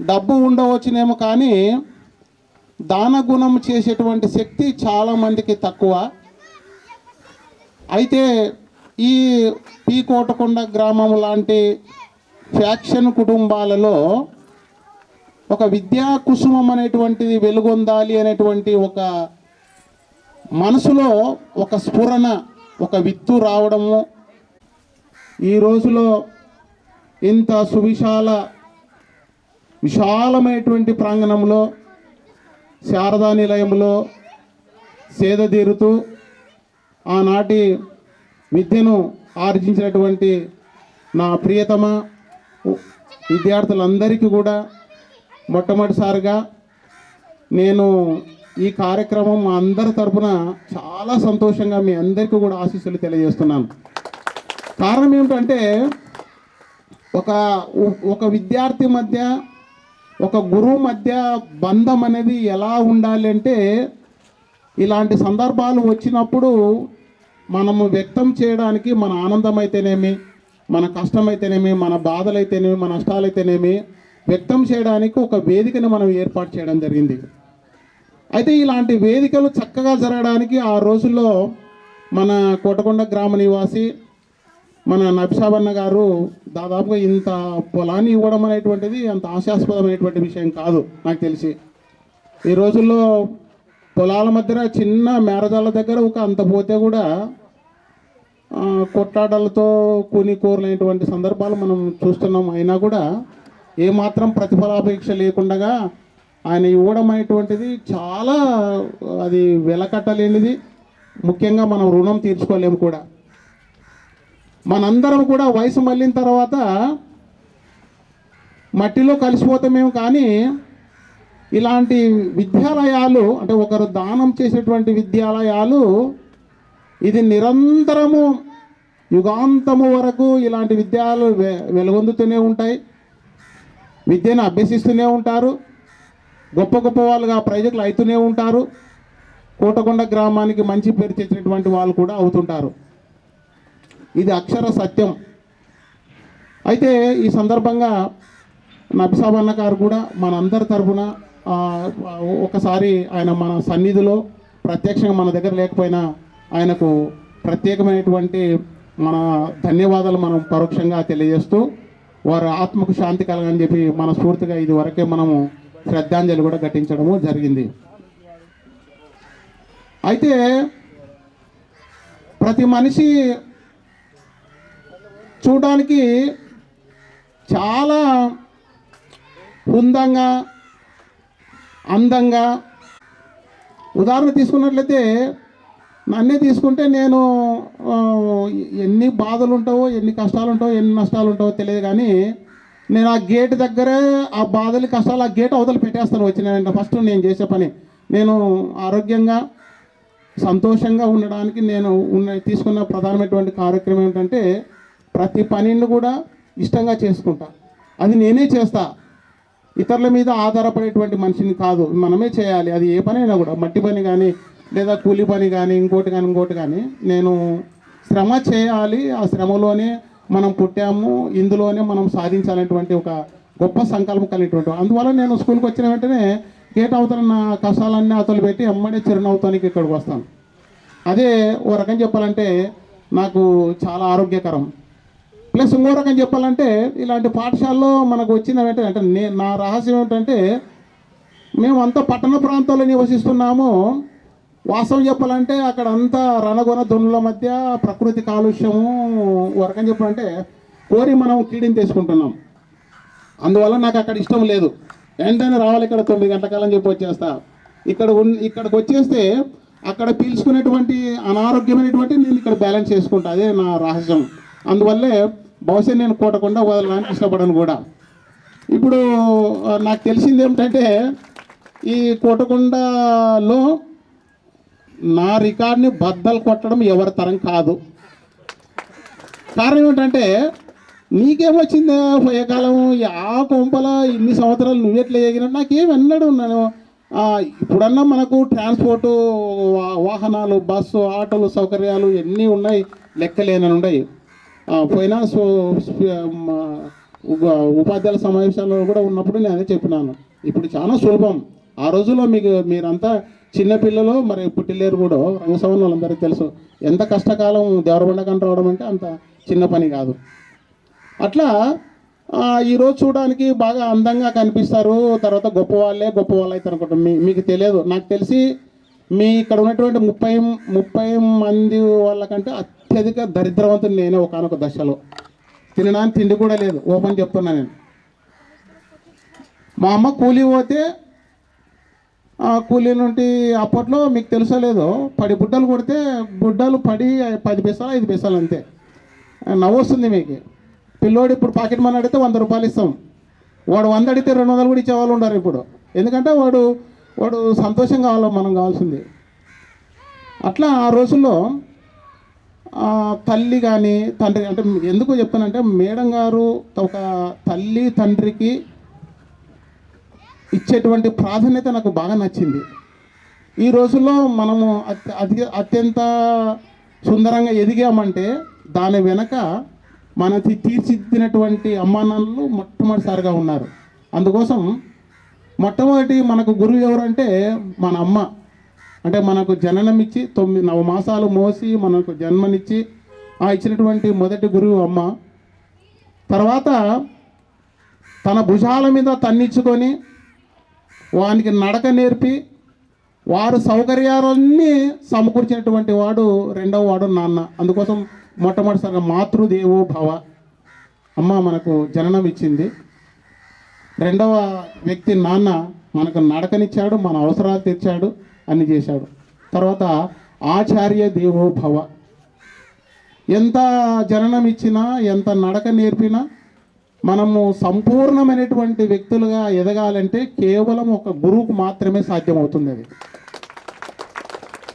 డబ్బు ఉండవచ్చునేమో, కానీ దాన గుణం చేసేటువంటి శక్తి చాలామందికి తక్కువ. అయితే ఈ పి కోటకొండ గ్రామం లాంటి ఫ్యాక్షన్ కుటుంబాలలో ఒక విద్యా కుసుమం అనేటువంటిది వెలుగొందాలి అనేటువంటి ఒక మనసులో ఒక స్ఫురణ, ఒక విత్తు రావడము ఈ రోజులో ఇంత విశాలమైనటువంటి ప్రాంగణంలో శారదా నిలయంలో సేదతీరుతూ ఆనాటి విద్యను ఆర్జించినటువంటి నా ప్రియతమ విద్యార్థులందరికీ కూడా మొట్టమొదటిసారిగా నేను ఈ కార్యక్రమం మా అందరి తరపున చాలా సంతోషంగా మీ అందరికీ కూడా ఆశీస్సులు తెలియజేస్తున్నాను. కారణం ఏమిటంటే ఒక విద్యార్థి మధ్య ఒక గురువు మధ్య బంధం అనేది ఎలా ఉండాలి అంటే ఇలాంటి సందర్భాలు వచ్చినప్పుడు మనము వ్యక్తం చేయడానికి మన ఆనందం అయితేనేమి, మన కష్టమైతేనేమి, మన బాధలైతేనేమి, మన నష్టాలైతేనేమి వ్యక్తం చేయడానికి ఒక వేదికను మనం ఏర్పాటు చేయడం జరిగింది. అయితే ఇలాంటి వేదికలు చక్కగా జరగడానికి ఆ రోజుల్లో మన కోటకొండ గ్రామ నివాసి మన నబిషాబన్న గారు దాదాపుగా ఇంత పొలాన్ని ఇవ్వడం అనేటువంటిది అంత ఆశాస్పదమైనటువంటి విషయం కాదు నాకు తెలిసి. ఈ రోజుల్లో పొలాల మధ్యన చిన్న మేరజాల దగ్గర ఒక అంత పోతే కూడా కొట్లాటలతో కూరలైనటువంటి సందర్భాలు మనం చూస్తున్నాం. అయినా కూడా ఏమాత్రం ప్రతిఫలాపేక్ష లేకుండా ఆయన ఇవ్వడం అనేటువంటిది చాలా అది వెలకట్టలేనిది. ముఖ్యంగా మనం రుణం తీర్చుకోలేము కూడా. మనందరం కూడా వయసు మళ్ళిన తర్వాత మట్టిలో కలిసిపోతామేమో, కానీ ఇలాంటి విద్యాలయాలు అంటే ఒకరు దానం చేసేటువంటి విద్యాలయాలు ఇది నిరంతరము యుగాంతము వరకు ఇలాంటి విద్యాలయాలు వెలుగొందుతూనే ఉంటాయి. విద్యను అభ్యసిస్తూనే ఉంటారు. గొప్ప గొప్ప వాళ్ళుగా ప్రయోజకులు అవుతూనే ఉంటారు. కోటకొండ గ్రామానికి మంచి పేరు తెచ్చినటువంటి వాళ్ళు కూడా అవుతుంటారు. ఇది అక్షర సత్యం. అయితే ఈ సందర్భంగా నబిసాబన్న గారు కూడా మనందరి తరఫున ఒకసారి ఆయన మన సన్నిధిలో ప్రత్యక్షంగా మన దగ్గర లేకపోయినా ఆయనకు ప్రత్యేకమైనటువంటి మన ధన్యవాదాలు మనం పరోక్షంగా తెలియజేస్తూ వారి ఆత్మకు శాంతి కలగని చెప్పి మనస్ఫూర్తిగా ఇది వరకే మనము శ్రద్ధాంజలి కూడా ఘటించడము జరిగింది. అయితే ప్రతి మనిషి చూడడానికి చాలా హుందంగా అందంగా, ఉదాహరణ తీసుకున్నట్లయితే నన్నే తీసుకుంటే నేను ఎన్ని బాధలు ఉంటావో, ఎన్ని కష్టాలు ఉంటావో, ఎన్ని నష్టాలు ఉంటావో తెలియదు, కానీ నేను ఆ గేట్ దగ్గరే ఆ బాధలు కష్టాలు ఆ గేట్ అవతల పెట్టేస్తాను. వచ్చిన ఫస్ట్ నేను చేసే పని, నేను ఆరోగ్యంగా సంతోషంగా ఉండడానికి నేను తీసుకున్న ప్రధానమైనటువంటి కార్యక్రమం ఏంటంటే ప్రతి పనిని కూడా ఇష్టంగా చేసుకుంటా. అది నేనే చేస్తా, ఇతరుల మీద ఆధారపడేటువంటి మనిషిని కాదు, మనమే చేయాలి. అది ఏ పనైనా కూడా, మట్టి పని కానీ లేదా కూలి పని కానీ ఇంకోటి కానీ నేను శ్రమ చేయాలి. ఆ శ్రమలోనే మనం పుట్టాము, ఇందులోనే మనం సాధించాలనేటువంటి ఒక గొప్ప సంకల్పం కలిగినటువంటి. అందువల్ల నేను స్కూల్కి వచ్చిన వెంటనే గేట్ అవతల నా కష్టాలన్నీ అవతలు పెట్టి అమ్మడే చిరునవ్వుతానికి ఇక్కడికి వస్తాను. అదే ఓ రకం చెప్పాలంటే నాకు చాలా ఆరోగ్యకరం. ప్లస్ ఇంకో రకం చెప్పాలంటే ఇలాంటి పాఠశాలలో మనకు వచ్చిన వెంటనే అంటే నా రహస్యం ఏమిటంటే మేమంతా పట్టణ ప్రాంతాల్లో నివసిస్తున్నాము. వాస్తవం చెప్పాలంటే అక్కడ అంతా రణగొన ధ్వనుల మధ్య ప్రకృతి కాలుష్యము, ఓ రకం చెప్పాలంటే కోరి మనం కీడిని తీసుకుంటున్నాం. అందువల్ల నాకు అక్కడ ఇష్టం లేదు. వెంటనే రావాలి ఇక్కడ 9 గంటల కాలం చెప్పి వచ్చేస్తా. ఇక్కడికి వచ్చేస్తే అక్కడ పీల్చుకునేటువంటి అనారోగ్యమైనటువంటి నేను ఇక్కడ బ్యాలెన్స్ చేసుకుంటా. అదే నా రహస్యం. అందువల్లే బహుశా నేను కోటకొండ వదలడానికి ఇష్టపడను కూడా. ఇప్పుడు నాకు తెలిసింది ఏమిటంటే ఈ కోటకొండలో నా రికార్డ్ని బద్దలు కొట్టడం ఎవరి తరం కాదు. కారణం ఏమిటంటే నీకేమొచ్చిందా పోయే కాలం ఆ కొంపల ఇన్ని సంవత్సరాలు నువ్వెట్లా ఎగినా నాకేం అన్నాడు. నేను ఇప్పుడన్నా మనకు ట్రాన్స్పోర్టు వాహనాలు, బస్సు, ఆటోలు సౌకర్యాలు ఎన్ని ఉన్నాయి, లెక్కలేనని ఉన్నాయి. పోయినా ఉపాధ్యాయుల సమావేశాల్లో కూడా ఉన్నప్పుడు నేను అదే చెప్పినాను. ఇప్పుడు చాలా సులభం. ఆ రోజుల్లో మీరంతా చిన్నపిల్లలు, మరి పుట్టిలేరు కూడా రంగసభలో వాళ్ళందరికీ తెలుసు ఎంత కష్టకాలం దేవరబండకని రావడం అంటే అంత చిన్న పని కాదు. అట్లా ఈరోజు చూడడానికి బాగా అందంగా కనిపిస్తారు. తర్వాత గొప్ప వాళ్ళే అయితే అనుకుంటాం. మీకు తెలియదు, నాకు తెలిసి మీ ఇక్కడ ఉన్నటువంటి 30 మంది వాళ్ళకంటే అత్యధిక దరిద్రవంతులు నేనే ఒకనొక దశలో. తినడానికి తిండి కూడా లేదు, ఓపెన్ చెప్తున్నా నేను. మా అమ్మ కూలీ పోతే కూలీ నుండి అప్పట్లో మీకు తెలుసో లేదో బుడ్డలు కొడితే బుడ్డలు పడి 10 పైసలు 5 పైసలు అంతే. నవ్వొస్తుంది మీకు. పిల్లోడు ఇప్పుడు పాకెట్ మనీ అడిగితే 100 రూపాయలు ఇస్తాం. వాడు 100 అడిగితే 200 కూడా ఇచ్చేవాళ్ళు ఉన్నారు ఇప్పుడు. ఎందుకంటే వాడు సంతోషం కావాలి, మనం కావాల్సింది. అట్లా ఆ రోజుల్లో తల్లి కానీ తండ్రి అంటే ఎందుకు చెప్తానంటే మేడం గారు ఒక తల్లి తండ్రికి ఇచ్చేటువంటి ప్రాధాన్యత నాకు బాగా నచ్చింది. ఈ రోజుల్లో మనము అత్యంత సుందరంగా ఎదిగామంటే దాని వెనక మనకి తీర్చిదిద్దినటువంటి అమ్మానాన్నలు మొట్టమొదటిసారిగా ఉన్నారు. అందుకోసం మొట్టమొదటి మనకు గురువు ఎవరంటే మన అమ్మ. అంటే మనకు జననం ఇచ్చి 9 మాసాలు మోసి మనకు జన్మనిచ్చి ఇచ్చినటువంటి మొదటి గురువు అమ్మ. తర్వాత తన భుజాల మీద తన్నిచ్చుకొని వానికి నడక నేర్పి వారు సౌకర్యాలన్నీ సమకూర్చినటువంటి వాడు రెండవ వాడు నాన్న. అందుకోసం మొట్టమొదటిసారిగా మాతృదేవో భవ, అమ్మ మనకు జననం ఇచ్చింది. రెండవ వ్యక్తి నాన్న మనకు నడకనిచ్చాడు, మన అవసరాలు తీర్చాడు, అన్ని చేశాడు. తర్వాత ఆచార్య దేవో భవ, ఎంత జననం ఇచ్చినా ఎంత నడక నేర్పినా మనము సంపూర్ణమైనటువంటి వ్యక్తులుగా ఎదగాలంటే కేవలం ఒక గురువుకు మాత్రమే సాధ్యమవుతుంది. అది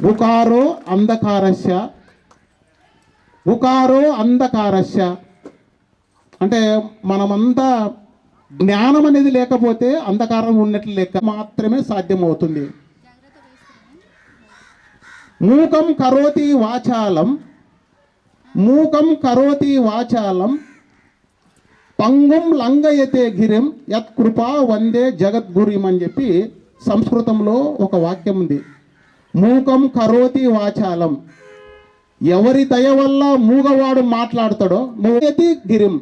ఉకారో అంధకారస్య అంటే మనమంతా జ్ఞానం అనేది లేకపోతే అంధకారం ఉన్నట్లు లెక్క మాత్రమే సాధ్యమవుతుంది. మూకం కరోతి వాచాలం పంగుం లంగయతే గిరిం యత్ కృపా వందే జగద్గురిం అని చెప్పి సంస్కృతంలో ఒక వాక్యం ఉంది, మూకం కరోతి వాచాలం. ఎవరి దయ వల్ల మూగవాడు మాట్లాడతాడో మూగతి గిరిం,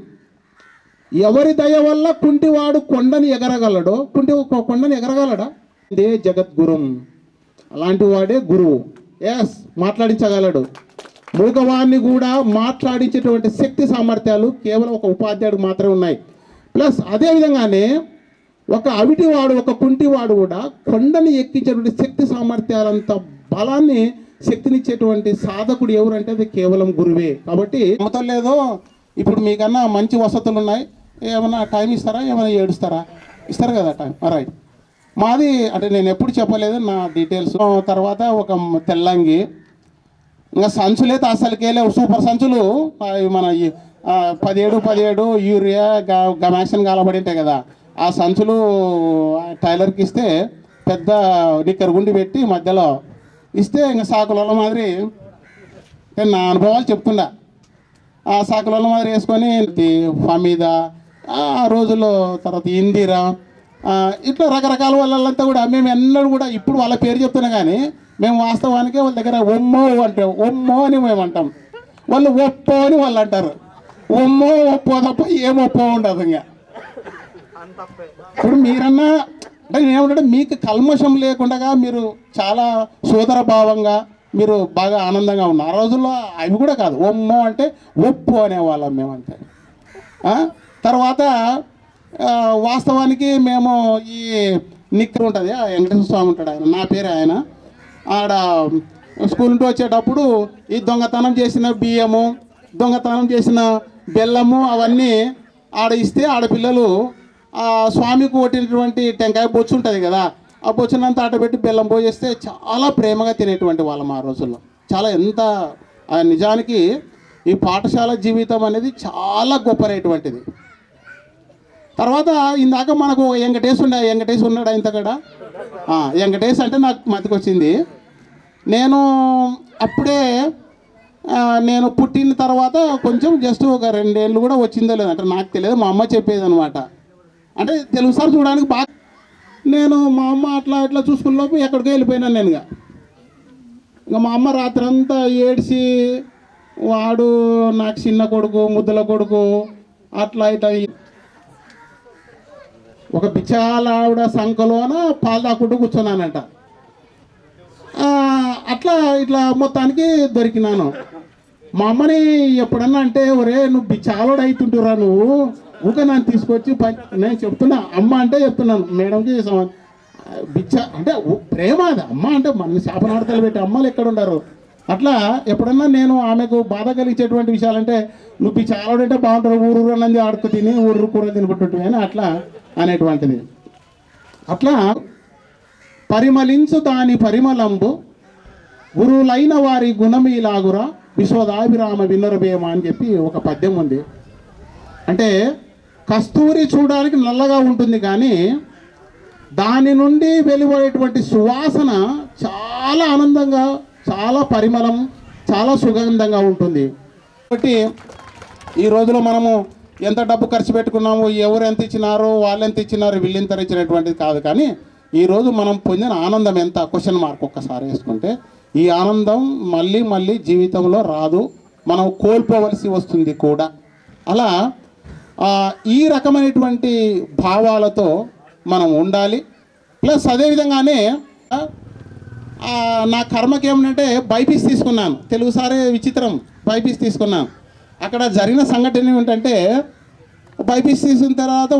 ఎవరి దయ వల్ల కుంటివాడు కొండని ఎగరగలడో కొండని ఎగరగలడా, ఇదే జగద్గురుం. అలాంటి వాడే గురువు. ఎస్, మాట్లాడించగలడు. మూగవాడిని కూడా మాట్లాడించేటువంటి శక్తి సామర్థ్యాలు కేవలం ఒక ఉపాధ్యాయుడికి మాత్రమే ఉన్నాయి. ప్లస్ అదేవిధంగానే ఒక అవిటివాడు, ఒక కుంటివాడు కూడా కొండని ఎక్కించేటువంటి శక్తి సామర్థ్యాలంత బలాన్ని, శక్తినిచ్చేటువంటి సాధకుడు ఎవరంటే అది కేవలం గురువే. కాబట్టి మొత్తం లేదో ఇప్పుడు మీకన్నా మంచి వసతులు ఉన్నాయి, ఏమైనా టైం ఇస్తారా, ఏమైనా ఏడుస్తారా? ఇస్తారు కదా టైం. రైట్. మాది అంటే నేను ఎప్పుడు చెప్పలేదు నా డీటెయిల్స్. తర్వాత ఒక తెల్లంగి, ఇంకా సంచులైతే అసలుకే లేవు, సూపర్ సంచులు. మన 17 యూరియా గమాక్షన్ కాలబడి ఉంటాయి కదా, ఆ సంచులు టైలర్కి ఇస్తే పెద్ద నిక్కర్ గుండి పెట్టి మధ్యలో ఇస్తే ఇంకా సాకుల మాదిరి, నా అనుభవాలు చెప్తుండా, ఆ సాకుల మాదిరి వేసుకొని ఫమీదా ఆ రోజుల్లో, తర్వాత ఇందిరా, ఇట్లా రకరకాల వాళ్ళంతా కూడా మేము ఎన్నడూ కూడా ఇప్పుడు వాళ్ళ పేరు చెప్తున్నా కానీ మేము వాస్తవానికి వాళ్ళ దగ్గర ఒమ్మో అంటే ఒమ్మో అని మేము అంటాం, వాళ్ళు ఒప్పో అని వాళ్ళు అంటారు. ఒమ్మో ఒప్పో తప్ప ఏం ఒప్పో ఉండదు. ఇంకా ఇప్పుడు మీరన్నా అంటే నేనేమంటే మీకు కల్మషం లేకుండా మీరు చాలా సోదర భావంగా మీరు బాగా ఆనందంగా ఉన్నారు. ఆ రోజుల్లో అవి కూడా కాదు, ఒమ్మో అంటే ఒప్పు అనేవాళ్ళం మేమంతే. తర్వాత వాస్తవానికి మేము ఈ నిక్కర్ ఉంటుంది, వెంకటేశ్వర స్వామి ఉంటాడు ఆయన, నా పేరు ఆయన. ఆడ స్కూల్ నుండి వచ్చేటప్పుడు ఈ దొంగతనం చేసిన బియ్యము, దొంగతనం చేసిన బెల్లము అవన్నీ ఆడ ఇస్తే ఆడపిల్లలు ఆ స్వామికి కొట్టినటువంటి టెంకాయ బొచ్చు ఉంటుంది కదా, ఆ బొచ్చునంతా ఆటపెట్టి బెల్లం పోసేస్తే చాలా ప్రేమగా తినేటువంటి వాళ్ళం ఆ రోజుల్లో. చాలా ఎంత నిజానికి ఈ పాఠశాల జీవితం అనేది చాలా గొప్పనేటువంటిది. తర్వాత ఇందాక మనకు వెంకటేష్ ఉన్నాడు ఇంతకడ. వెంకటేష్ అంటే నాకు మతికొచ్చింది. నేను అప్పుడే నేను పుట్టిన తర్వాత కొంచెం జస్ట్ ఒక 2 ఏళ్ళు కూడా వచ్చిందో లేదంటే నాకు తెలియదు, మా అమ్మ చెప్పేది అనమాట. అంటే తెలుగు సార్ చూడడానికి బాగా, నేను మా అమ్మ అట్లా చూసుకున్న లోపు ఎక్కడికో వెళ్ళిపోయినాను నేను. ఇంకా మా అమ్మ రాత్రి అంతా ఏడ్చి, వాడు నాకు చిన్న కొడుకు, ముద్దుల కొడుకు, అట్లా ఇట్లా ఒక బిచ్చాల ఆవిడ సంఖలోన పాలు తాకుంటూ కూర్చున్నానంట. అట్లా ఇట్లా మొత్తానికి దొరికినాను. మా అమ్మని ఎప్పుడన్నా అంటే, ఒరే నువ్వు బిచ్చాలోడు అవుతుంటురా నువ్వు, ఊక నన్ను తీసుకొచ్చి నేను చెప్తున్నా, అమ్మ అంటే చెప్తున్నాను మేడంకి, బిచ్చ అంటే ప్రేమ అది. అమ్మ అంటే మన శాపనార్థాలు పెట్టి అమ్మలు ఎక్కడ ఉండరు. అట్లా ఎప్పుడన్నా నేను ఆమెకు బాధ కలిగించేటువంటి విషయాలంటే, నువ్వు బిచ్చాలోడంటే బాగుంటారు, ఊరు నంది ఆడుకు తిని ఊరు కూర తినుకుంటుంటే అని అట్లా అనేటువంటిది. అట్లా పరిమళించు దాని పరిమళంబు గురువులైన వారి గుణమీలాగురా విశ్వదాభిరామ వినురభేమ అని చెప్పి ఒక పద్యం ఉంది. అంటే కస్తూరి చూడడానికి నల్లగా ఉంటుంది కానీ దాని నుండి వెలువడేటువంటి సువాసన చాలా ఆనందంగా, చాలా పరిమళం, చాలా సుగంధంగా ఉంటుంది. కాబట్టి ఈ రోజులో మనము ఎంత డబ్బు ఖర్చు పెట్టుకున్నాము, ఎవరు ఎంత ఇచ్చినారో, వాళ్ళు ఎంత ఇచ్చినారో, వీళ్ళు ఎంత ఇచ్చినటువంటిది కాదు. కానీ ఈరోజు మనం పొందిన ఆనందం ఎంత, క్వశ్చన్ మార్క్ ఒక్కసారి వేసుకుంటే, ఈ ఆనందం మళ్ళీ జీవితంలో రాదు, మనం కోల్పోవలసి వస్తుంది కూడా. అలా ఈ రకమైనటువంటి భావాలతో మనం ఉండాలి. ప్లస్ అదేవిధంగానే నా కర్మకి ఏమంటే బైపీసీ తీసుకున్నాను. తెలుగు సారే విచిత్రం, బైపీసీ తీసుకున్నాను. అక్కడ జరిగిన సంఘటన ఏమిటంటే, బైపీసీ తీసుకున్న తర్వాత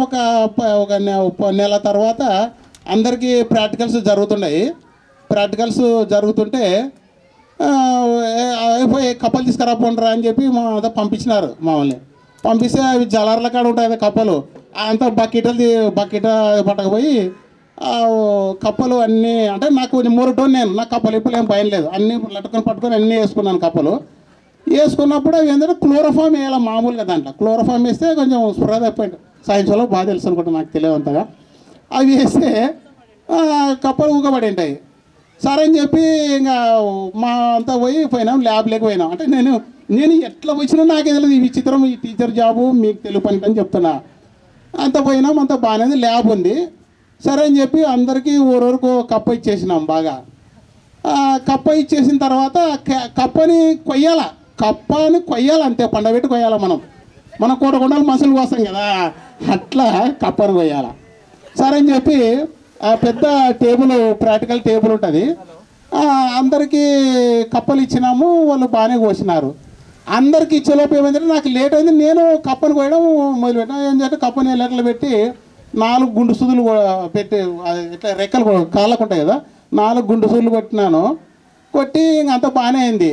ఒక నెల తర్వాత అందరికీ ప్రాక్టికల్స్ జరుగుతున్నాయి. ప్రాక్టికల్స్ జరుగుతుంటే కప్పలు తీసుకురాపోండ్రా అని చెప్పి మా పంపించినారు. మమ్మల్ని పంపిస్తే అవి జలార్ల కాడ ఉంటాయి కప్పలు, అంతా బకెట్ పట్టకపోయి కప్పలు అన్నీ, అంటే నాకు మూరటోని నాకు కప్పలు ఇప్పుడు ఏం భయం లేదు, అన్నీ పట్టుకొని అన్నీ వేసుకున్నాను. కప్పలు వేసుకున్నప్పుడు అవి ఏంటంటే క్లోరోఫామ్ వేయాలి మామూలుగా. దాంట్లో క్లోరోఫామ్ వేస్తే కొంచెం స్పృహ తప్పింది, సైన్స్ వాళ్ళు బాగా తెలుసు అనుకుంటా, నాకు తెలియదు అంతగా. అవి వేస్తే కప్పలు ఊగబడి ఉంటాయి. సరే అని చెప్పి ఇంకా మా అంతా పోయినాం, ల్యాబ్లోకి పోయినాం. అంటే నేను ఎట్లా వచ్చినా నాకే తెలియదు, ఈ విచిత్రం, ఈ టీచర్ జాబు మీకు తెలుగు పని అని చెప్తున్నా. అంతా పోయినాం, అంతా బాగానే ఉంది, ల్యాబ్ ఉంది. సరే అని చెప్పి అందరికీ ఊరూరుకు కప్ప ఇచ్చేసినాం బాగా. కప్ప ఇచ్చేసిన తర్వాత కప్పని కొయ్యాలి అంతే, పండబెట్టి కొయ్యాలి. మనం కోటకొండలు మనుషులు కోసం కదా, అట్లా కప్పని కొయ్యాలి. సరే అని చెప్పి పెద్ద టేబుల్, ప్రాక్టికల్ టేబుల్ ఉంటుంది, అందరికీ కప్పలు ఇచ్చినాము. వాళ్ళు బాగానే కోసినారు. అందరికీ ఇచ్చేలోపు ఏమైందంటే నాకు లేట్ అయింది. నేను కప్పని కోయడం మొదలుపెట్టాను. ఏం చేస్తే కప్పని లెక్కలు పెట్టి 4 గుండు సూదులు పెట్టి, ఇట్లా రెక్కలు కాళ్ళకు ఉంటాయి కదా, 4 గుండు సూదులు కొట్టి ఇంక అంతా బాగానే అయింది.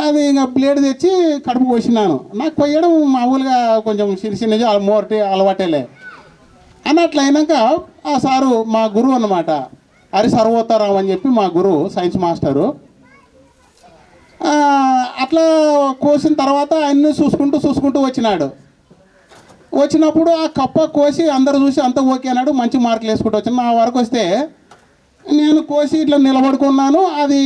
అది ఇంకా ప్లేట్ తెచ్చి కడుపు కోసినాను. నాకు కొయ్యడం మామూలుగా కొంచెం చిన్నది మోరటి అలవాటేలే అని. అట్లా అయినాక ఆ సారు మా గురువు అన్నమాట, సర్వోత్తరావు అని చెప్పి మా గురువు, సైన్స్ మాస్టరు. అట్లా కోసిన తర్వాత అన్నీ చూసుకుంటూ వచ్చినప్పుడు ఆ కప్ప కోసి అందరు చూసి అంత ఓకే అన్నాడు. మంచి మార్కులు వేసుకుంటూ వచ్చాను. నా వరకు వస్తే నేను కోసి ఇట్లా నిలబడుకున్నాను. అది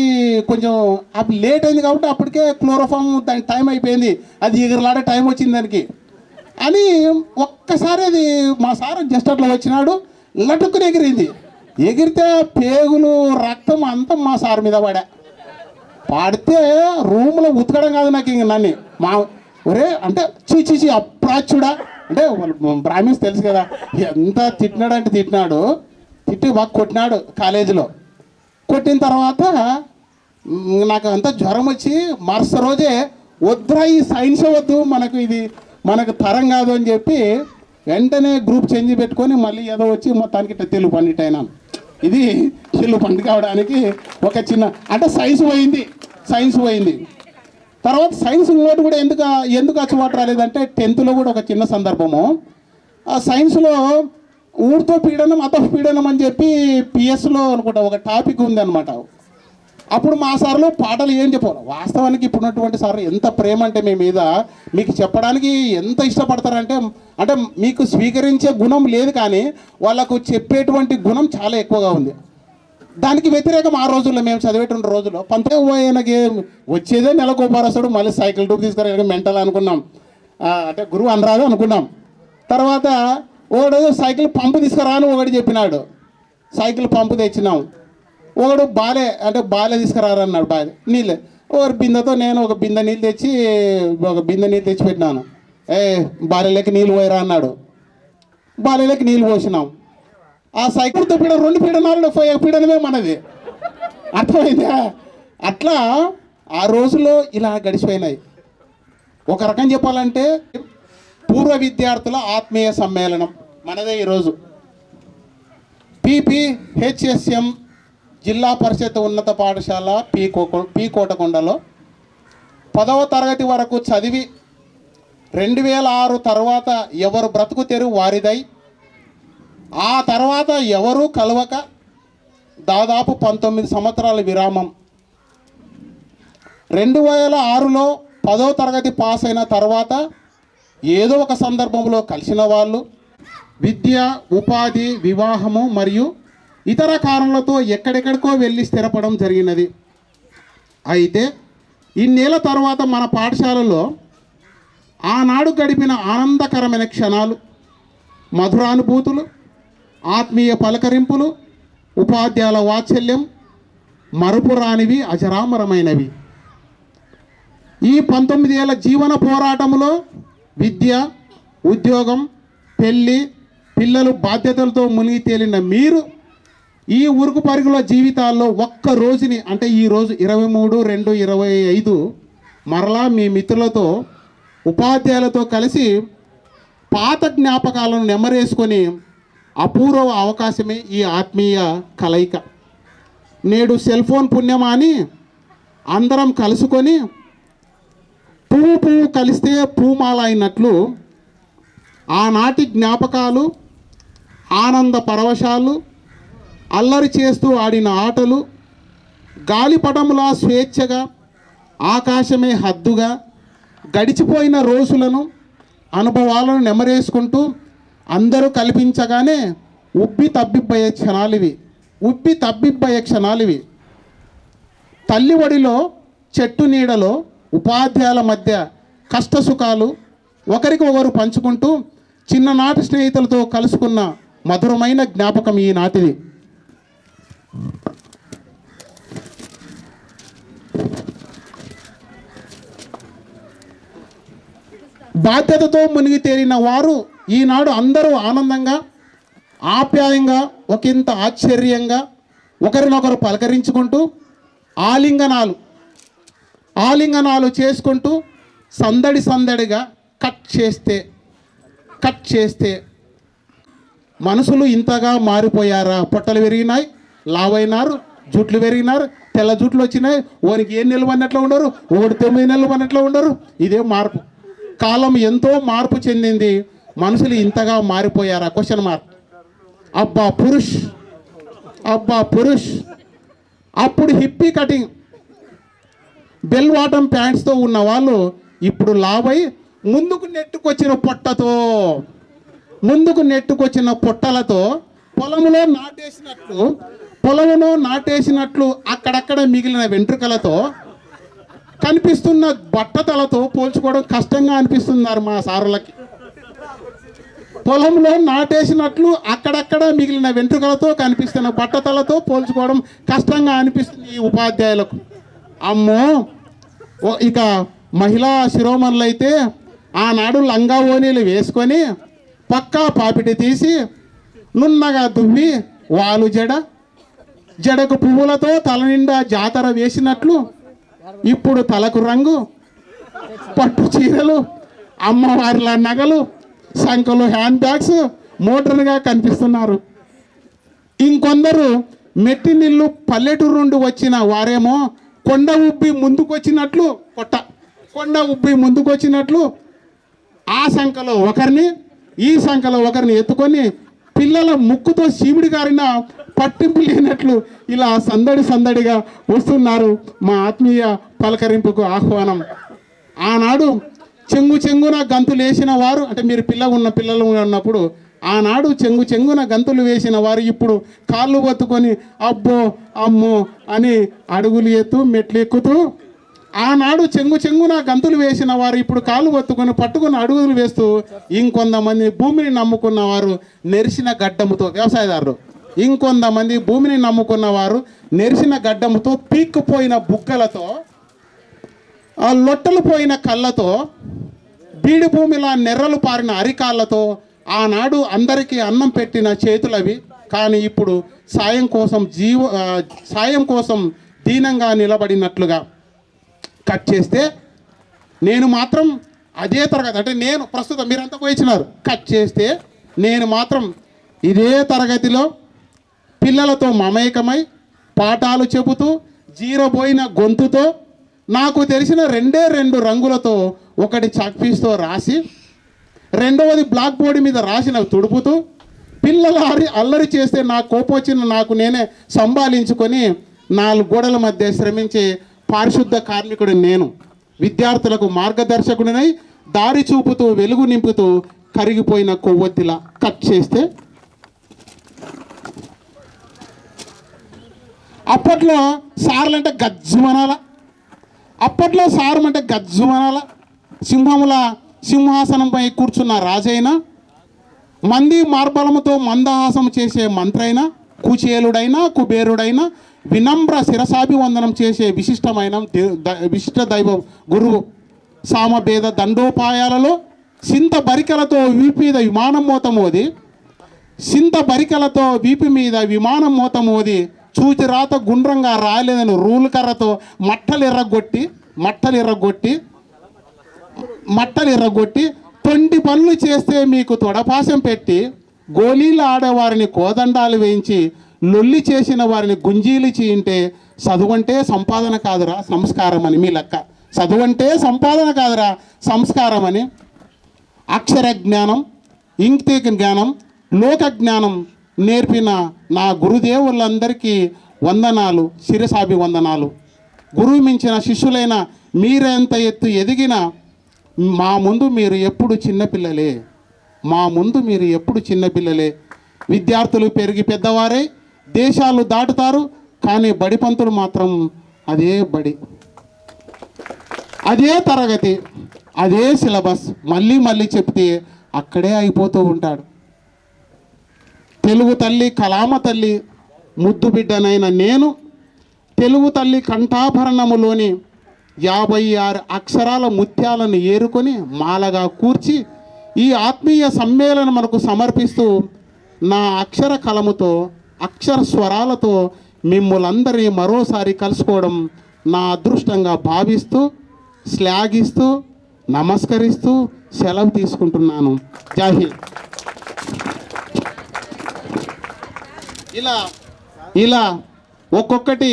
కొంచెం అప్పుడు లేట్ అయింది కాబట్టి అప్పటికే క్లోరోఫామ్ దానికి టైం అయిపోయింది, అది ఎగురులాడే టైం వచ్చింది దానికి అని. ఒక్కసారి అది మా సార్ జస్ట్ అట్లా వచ్చినాడు, లటుక్కుని ఎగిరితే పేగులు రక్తం అంతా మా సార్ మీద పడితే రూమ్లో ఉతకడం కాదు నాకు ఇంక నన్ను ఒరే అంటే చీచి అప్రాచుడా అంటే వాళ్ళు బ్రాహ్మిన్స్ తెలుసు కదా, ఎంత తిట్టినాడు. తిట్టి బాగా కొట్టినాడు కాలేజీలో. కొట్టిన తర్వాత నాకు అంతా జ్వరం వచ్చి మరుసటి రోజే వద్దురా ఈ సైన్సే వద్దు, మనకు తరం కాదు అని చెప్పి వెంటనే గ్రూప్ చేంజ్ పెట్టుకొని మళ్ళీ ఏదో వచ్చి మొత్తానికి తెలుగు పండిట్ అయినాను. ఇది తెలుగు పండిట్ కావడానికి ఒక చిన్న అంటే సైన్స్ పోయింది. తర్వాత సైన్స్ నోటు కూడా ఎందుకు అచ్చుబాటు రాలేదంటే 10th కూడా ఒక చిన్న సందర్భము. ఆ సైన్స్లో ఊరితో పీడనం అతః పీడనం అని చెప్పి పిఎస్లో అనుకుంటా ఒక టాపిక్ ఉంది అనమాట. అప్పుడు మా సార్లు పాటలు ఏం చెప్పారు. వాస్తవానికి ఇప్పుడున్నటువంటి సార్ ఎంత ప్రేమ అంటే మీ మీద, మీకు చెప్పడానికి ఎంత ఇష్టపడతారంటే, అంటే మీకు స్వీకరించే గుణం లేదు కానీ వాళ్ళకు చెప్పేటువంటి గుణం చాలా ఎక్కువగా ఉంది. దానికి వ్యతిరేకం ఆ రోజుల్లో మేము చదివేటువంటి రోజుల్లో ఆయనకి వచ్చేదే నెలకు ఉపరస్తుడు, మళ్ళీ సైకిల్ టూర్ తీసుకురా మెంటల్ అనుకున్నాం, అంటే గురువు అనరాదు అనుకున్నాం. తర్వాత ఒకడు సైకిల్ పంపు తీసుకురా అని ఒకటి చెప్పినాడు, సైకిల్ పంపు తెచ్చినాం. ఒకడు బాలే తీసుకురారన్నాడు, బాలే నీళ్ళే. ఒకటి బిందెతో నేను ఒక బిందె నీళ్ళు తెచ్చి పెట్టినాను. బాలెలకి నీళ్ళు పోయిరా అన్నాడు. బాలెలకి నీళ్ళు పోసినాం. ఆ సైకిల్తో 2 పీడనాలు పీడనమే మనది, అర్థమైందా? అట్లా ఆ రోజుల్లో ఇలా గడిచిపోయినాయి. ఒక రకం చెప్పాలంటే పూర్వ విద్యార్థుల ఆత్మీయ సమ్మేళనం మనదే ఈరోజు. PPHSM జిల్లా పరిషత్ ఉన్నత పాఠశాల పి కోటకొండలో 10వ తరగతి వరకు చదివి 2006 తర్వాత ఎవరు బ్రతుకు తెరువు వారిదై, ఆ తర్వాత ఎవరూ కలవక దాదాపు 19 సంవత్సరాల విరామం. 2006లో 10వ తరగతి పాస్ అయిన తర్వాత ఏదో ఒక సందర్భంలో కలిసిన వాళ్ళు విద్య, ఉపాధి, వివాహము మరియు ఇతర కారణాలతో ఎక్కడెక్కడికో వెళ్ళి స్థిరపడడం జరిగినది. అయితే ఇన్నేళ్ల తర్వాత మన పాఠశాలలో ఆనాడు గడిపిన ఆనందకరమైన క్షణాలు, మధురానుభూతులు, ఆత్మీయ పలకరింపులు, ఉపాధ్యాయుల వాత్సల్యం మరుపురానివి, అజరామరమైనవి. ఈ 19 ఏళ్ల జీవన పోరాటంలో విద్య, ఉద్యోగం, పెళ్ళి, పిల్లలు, బాధ్యతలతో మునిగి తేలిన మీరు ఈ ఉరుకు పరుగుల జీవితాల్లో ఒక్క రోజుని, అంటే ఈరోజు 23/2/25 మరలా మీ మిత్రులతో, ఉపాధ్యాయులతో కలిసి పాత జ్ఞాపకాలను నెమరేసుకొని అపూర్వ అవకాశమే ఈ ఆత్మీయ కలయిక. నేడు సెల్ ఫోన్ పుణ్యమాని అందరం కలుసుకొని పువ్వు కలిస్తే పూమాల అయినట్లు ఆనాటి జ్ఞాపకాలు, ఆనంద పరవశాలు, అల్లరి చేస్తూ ఆడిన ఆటలు, గాలిపటములా స్వేచ్ఛగా, ఆకాశమే హద్దుగా గడిచిపోయిన రోజులను, అనుభవాలను నెమరేసుకుంటూ అందరూ కల్పించగానే ఉబ్బి తబ్బిబ్బయ్యే క్షణాలివి. తల్లి ఒడిలో, చెట్టు నీడలో, ఉపాధ్యాయుల మధ్య కష్టసుఖాలు ఒకరికి ఒకరు పంచుకుంటూ చిన్ననాటి స్నేహితులతో కలుసుకున్న మధురమైన జ్ఞాపకం ఈనాటిది. బాధ్యతతో మునిగి తేలిన వారు ఈనాడు అందరూ ఆనందంగా, ఆప్యాయంగా, ఒకంత ఆశ్చర్యంగా ఒకరినొకరు పలకరించుకుంటూ ఆలింగనాలు చేసుకుంటూ సందడిగా కట్ చేస్తే మనుషులు ఇంతగా మారిపోయారా? పొట్టలు పెరిగినాయి, లావైనారు, జుట్లు పెరిగినారు, తెల్ల జుట్లు వచ్చినాయి. ఓనికి 7 నెలలు అన్నట్లు ఉండరు, 9 నెలలు అన్నట్లు ఉండరు. ఇదే మార్పు. కాలం ఎంతో మార్పు చెందింది. మనుషులు ఇంతగా మారిపోయారా? Question mark. అబ్బా పురుష్. అప్పుడు హిప్పీ కటింగ్ బెల్ బాటమ్ ప్యాంట్స్తో ఉన్న వాళ్ళు ఇప్పుడు లావై ముందుకు నెట్టుకొచ్చిన పొట్టలతో పొలంలో నాటేసినట్లు అక్కడక్కడ మిగిలిన వెంట్రుకలతో కనిపిస్తున్న బట్టతలతో పోల్చుకోవడం కష్టంగా అనిపిస్తున్నారు మా సారులకి. పొలంలో నాటేసినట్లు అక్కడక్కడ మిగిలిన వెంట్రుకలతో కనిపిస్తున్న బట్టతలతో పోల్చుకోవడం కష్టంగా అనిపిస్తుంది ఈ ఉపాధ్యాయులకు. అమ్మో, ఇక మహిళా శిరోమణులు అయితే ఆనాడు లంగా ఓనీలు వేసుకొని పక్కా పాపిటి తీసి నున్నగా దువ్వి వాలు జడకు పువ్వులతో తల నిండా జాతర వేసినట్లు ఇప్పుడు తలకు రంగు, పట్టు చీరలు, అమ్మవారిల నగలు, సంఖ్యలు, హ్యాండ్ బ్యాగ్స్ మోడర్న్గా కనిపిస్తున్నారు. ఇంకొందరు మెట్టి నీళ్ళు పల్లెటూరు నుండి వచ్చిన వారేమో కొండ ఉబ్బి ముందుకొచ్చినట్లు ఆ సంఖ్యలో ఒకరిని ఈ సంఖ్యలో ఒకరిని ఎత్తుకొని పిల్లల ముక్కుతో చీమిడి గారిన పట్టింపు లేనట్లు ఇలా సందడిగా వస్తున్నారు. మా ఆత్మీయ పలకరింపుకు ఆహ్వానం. ఆనాడు చెంగున గంతులు వేసిన వారు, అంటే మీరు పిల్లలు ఉన్నప్పుడు ఆనాడు చెంగున గంతులు వేసిన వారు ఇప్పుడు కాళ్ళు పట్టుకొని అబ్బో అమ్మో అని అడుగులు మెట్లు ఎక్కుతూ, ఆనాడు చెంగున గంతులు వేసిన వారు ఇప్పుడు కాళ్ళు పట్టుకొని అడుగులు వేస్తూ, ఇంకొంతమంది భూమిని నమ్ముకున్న వారు నెరిసిన గడ్డముతో, వ్యవసాయదారులు ఇంకొంతమంది భూమిని నమ్ముకున్న వారు నెరిసిన గడ్డముతో, పీక్కుపోయిన బుగ్గలతో, ఆ లొట్టలు పోయిన కళ్ళతో, బీడి భూమిలా నెర్రలు పారిన అరికాళ్ళతో ఆనాడు అందరికీ అన్నం పెట్టిన చేతులవి. కానీ ఇప్పుడు సాయం కోసం దీనంగా నిలబడినట్లుగా కట్ చేస్తే నేను మాత్రం అదే తరగతి, అంటే నేను ప్రస్తుతం మీరంతా పోయించినారు, కట్ చేస్తే నేను మాత్రం ఇదే తరగతిలో పిల్లలతో మమేకమై పాఠాలు చెబుతూ జీరబోయిన గొంతుతో నాకు తెలిసిన 2 రంగులతో, ఒకటి చాక్పీస్తో రాసి, రెండవది బ్లాక్ బోర్డు మీద రాసిన తుడుపుతూ, పిల్లల అల్లరి చేస్తే నాకు కోపం వచ్చిన నాకు నేనే సంభాళించుకొని 4 గోడల మధ్య శ్రమించే పారిశుద్ధ కార్మికుడు నేను. విద్యార్థులకు మార్గదర్శకుడినై దారి చూపుతూ వెలుగు నింపుతూ కరిగిపోయిన కొవ్వొత్తిలా కట్ చేస్తే, అప్పట్లో సార్లంటే గజ్జుమనాల, సింహాసనంపై కూర్చున్న రాజైనా, మంది మార్బలముతో మందహాసం చేసే మంత్రైనా, కుచేలుడైనా కుబేరుడైనా వినమ్ర శిరసాభివందనం చేసే విశిష్ట దైవ గురువు. సామభేద దండోపాయాలలో సింత బరికలతో వీపి మీద విమానం మోత మోది చూచి రాత గుండ్రంగా రాలేదని రూల్ కర్రతో మట్టలు ఎర్రగొట్టి తొండి పనులు చేస్తే మీకు తొడపాసం పెట్టి, గోళీలు ఆడేవారిని కోదండాలు వేయించి, లొల్లి చేసిన వారిని గుంజీలు చీయింటే చదువంటే సంపాదన కాదురా సంస్కారం అని మీ లెక్క. చదువంటే సంపాదన కాదురా సంస్కారం అని అక్షర జ్ఞానం, ఇంక్తి జ్ఞానం, లోక జ్ఞానం నేర్పిన నా గురుదేవులందరికీ వందనాలు, శిరసాభివందనాలు. గురువు మించిన శిష్యులైన మీరెంత ఎత్తు ఎదిగిన మా ముందు మీరు ఎప్పుడు చిన్నపిల్లలే. విద్యార్థులు పెరిగి పెద్దవారే దేశాలు దాటుతారు, కానీ బడి పంతులు మాత్రం అదే బడి, అదే తరగతి, అదే సిలబస్ మళ్ళీ చెప్తే అక్కడే అయిపోతూ ఉంటాడు. తెలుగు తల్లి కలామ తల్లి ముద్దు బిడ్డనైన నేను తెలుగు తల్లి కంఠాభరణములోని 56 అక్షరాల ముత్యాలను ఏరుకొని మాలగా కూర్చి ఈ ఆత్మీయ సమ్మేళనం మనకు సమర్పిస్తూ నా అక్షర కలముతో అక్షర స్వరాలతో మిమ్మల్ందరినీ మరోసారి కలుసుకోవడం నా అదృష్టంగా భావిస్తూ శ్లాఘిస్తూ నమస్కరిస్తూ సెలవు తీసుకుంటున్నాను. జై హింద్. ఇలా ఒక్కొక్కటి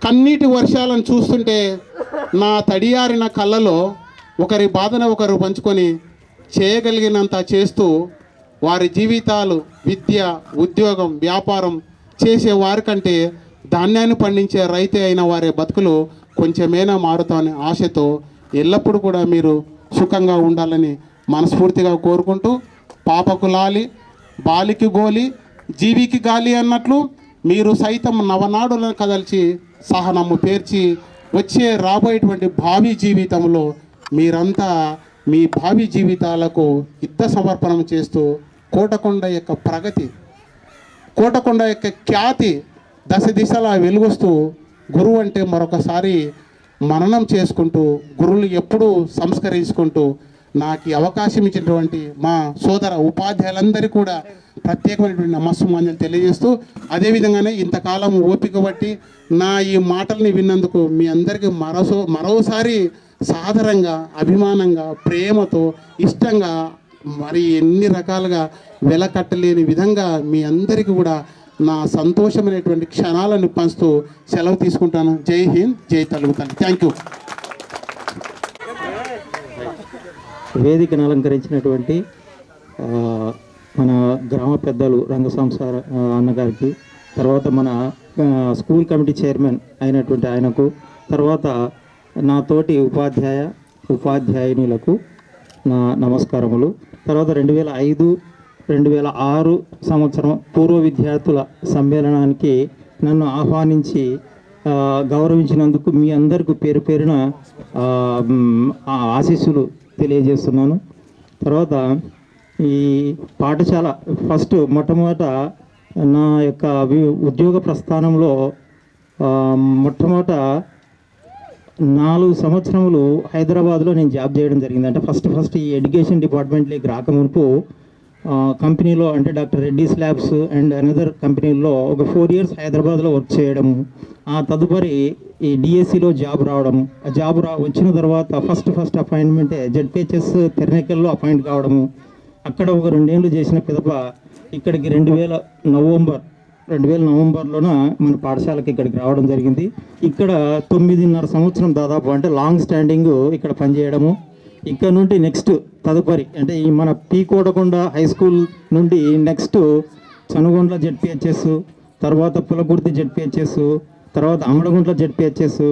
కన్నీటి వర్షాలను చూస్తుంటే నా తడియారిన కళ్ళలో ఒకరి బాధన ఒకరు పంచుకొని చేయగలిగినంత చేస్తూ వారి జీవితాలు విద్య, ఉద్యోగం, వ్యాపారం చేసే వారి కంటే ధాన్యాన్ని పండించే రైతే అయిన వారి బతుకులు కొంచెమైనా మారుతామనే ఆశతో ఎల్లప్పుడూ కూడా మీరు సుఖంగా ఉండాలని మనస్ఫూర్తిగా కోరుకుంటూ, పాపకు లాలి బాలికి గోలి జీవికి గాలి అన్నట్లు మీరు సైతం నవనాడులను కదల్చి సహనము పేర్చి వచ్చే రాబోయేటువంటి భావి జీవితంలో మీరంతా మీ భావి జీవితాలకు యుద్ధ సమర్పణం చేస్తూ కోటకొండ యొక్క ప్రగతి, కోటకొండ యొక్క ఖ్యాతి దశ దిశలా వెలుగొస్తూ గురువు అంటే మరొకసారి మననం చేసుకుంటూ గురువులు ఎప్పుడూ సంస్కరించుకుంటూ నాకు ఈ అవకాశం ఇచ్చినటువంటి మా సోదర ఉపాధ్యాయులందరికీ కూడా ప్రత్యేకమైనటువంటి నమస్సుమాంజలు తెలియజేస్తూ, అదేవిధంగానే ఇంతకాలం ఓపిక బట్టి నా ఈ మాటల్ని విన్నందుకు మీ అందరికీ మరోసారి సాదరంగా, అభిమానంగా, ప్రేమతో, ఇష్టంగా, మరి ఎన్ని రకాలుగా వెలకట్టలేని విధంగా మీ అందరికీ కూడా నా సంతోషమైనటువంటి క్షణాలను పంచుతూ సెలవు తీసుకుంటాను. జై హింద్, జై తెలుగు తల్లి. Thank you. వేదికను అలంకరించినటువంటి మన గ్రామ పెద్దలు రంగసంసార అన్నగారికి, తర్వాత మన స్కూల్ కమిటీ చైర్మన్ అయినటువంటి ఆయనకు, తర్వాత నా తోటి ఉపాధ్యాయునులకు నా నమస్కారములు. తర్వాత 2005-2006 సంవత్సరం పూర్వ విద్యార్థుల సమ్మేళనానికి నన్ను ఆహ్వానించి గౌరవించినందుకు మీ అందరికీ పేరు పేరున ఆశీస్సులు తెలియజేస్తున్నాను. తర్వాత ఈ పాఠశాల మొట్టమొదట నా యొక్క ఉద్యోగ ప్రస్థానంలో మొట్టమొదట 4 సంవత్సరములు హైదరాబాద్లో నేను జాబ్ చేయడం జరిగింది. అంటే ఫస్ట్ ఈ ఎడ్యుకేషన్ డిపార్ట్మెంట్లోకి రాకమునుపు కంపెనీలో, అంటే doctor Reddy's labs and another కంపెనీల్లో ఒక 4 years హైదరాబాద్లో వర్క్ చేయడము. ఆ తదుపరి ఈ డిఎస్సిలో జాబ్ రావడము. ఆ జాబ్ వచ్చిన తర్వాత ఫస్ట్ అపాయింట్మెంటే జెడ్పిహెచ్ఎస్ తెరనేకల్లో అపాయింట్ కావడము. అక్కడ ఒక 2 ఏళ్ళు చేసిన పిదప ఇక్కడికి 2000 నవంబర్లోన మన పాఠశాలకి ఇక్కడికి రావడం జరిగింది. ఇక్కడ 9.5 సంవత్సరం దాదాపు, అంటే లాంగ్ స్టాండింగ్ ఇక్కడ పనిచేయడము. ఇక్కడ నుండి నెక్స్ట్ తదుపరి అంటే ఈ మన కోటకొండ హై స్కూల్ నుండి నెక్స్ట్ చనుగొండ్ల జెడ్పిహెచ్ఎస్, తర్వాత పులకుర్తి జెడ్పిహెచ్ఎస్, తర్వాత అమడగుంట్ల జెడ్పిహెచ్ఎస్,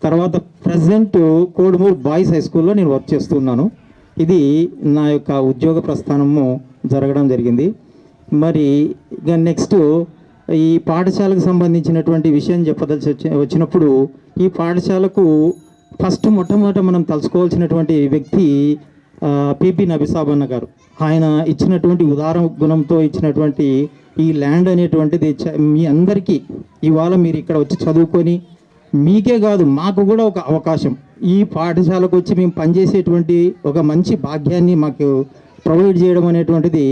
తర్వాత ప్రజెంట్ కోడుమూరు బాయ్స్ హై స్కూల్లో నేను వర్క్ చేస్తున్నాను. ఇది నా యొక్క ఉద్యోగ ప్రస్థానము జరగడం జరిగింది. మరి ఇక నెక్స్ట్ ఈ పాఠశాలకు సంబంధించినటువంటి విషయం చెప్పదలిసి వచ్చినప్పుడు, ఈ పాఠశాలకు మొట్టమొదట మనం తలుచుకోవాల్సినటువంటి వ్యక్తి పిపి నబీసాబ్ అన్న గారు. ఆయన ఇచ్చినటువంటి ఉదార గుణంతో ఇచ్చినటువంటి ఈ ల్యాండ్ అనేటువంటిది మీ అందరికీ ఇవాళ మీరు ఇక్కడ వచ్చి చదువుకొని, మీకే కాదు మాకు కూడా ఒక అవకాశం, ఈ పాఠశాలకు వచ్చి మేము పనిచేసేటువంటి ఒక మంచి భాగ్యాన్ని మాకు ప్రొవైడ్ చేయడం అనేటువంటిది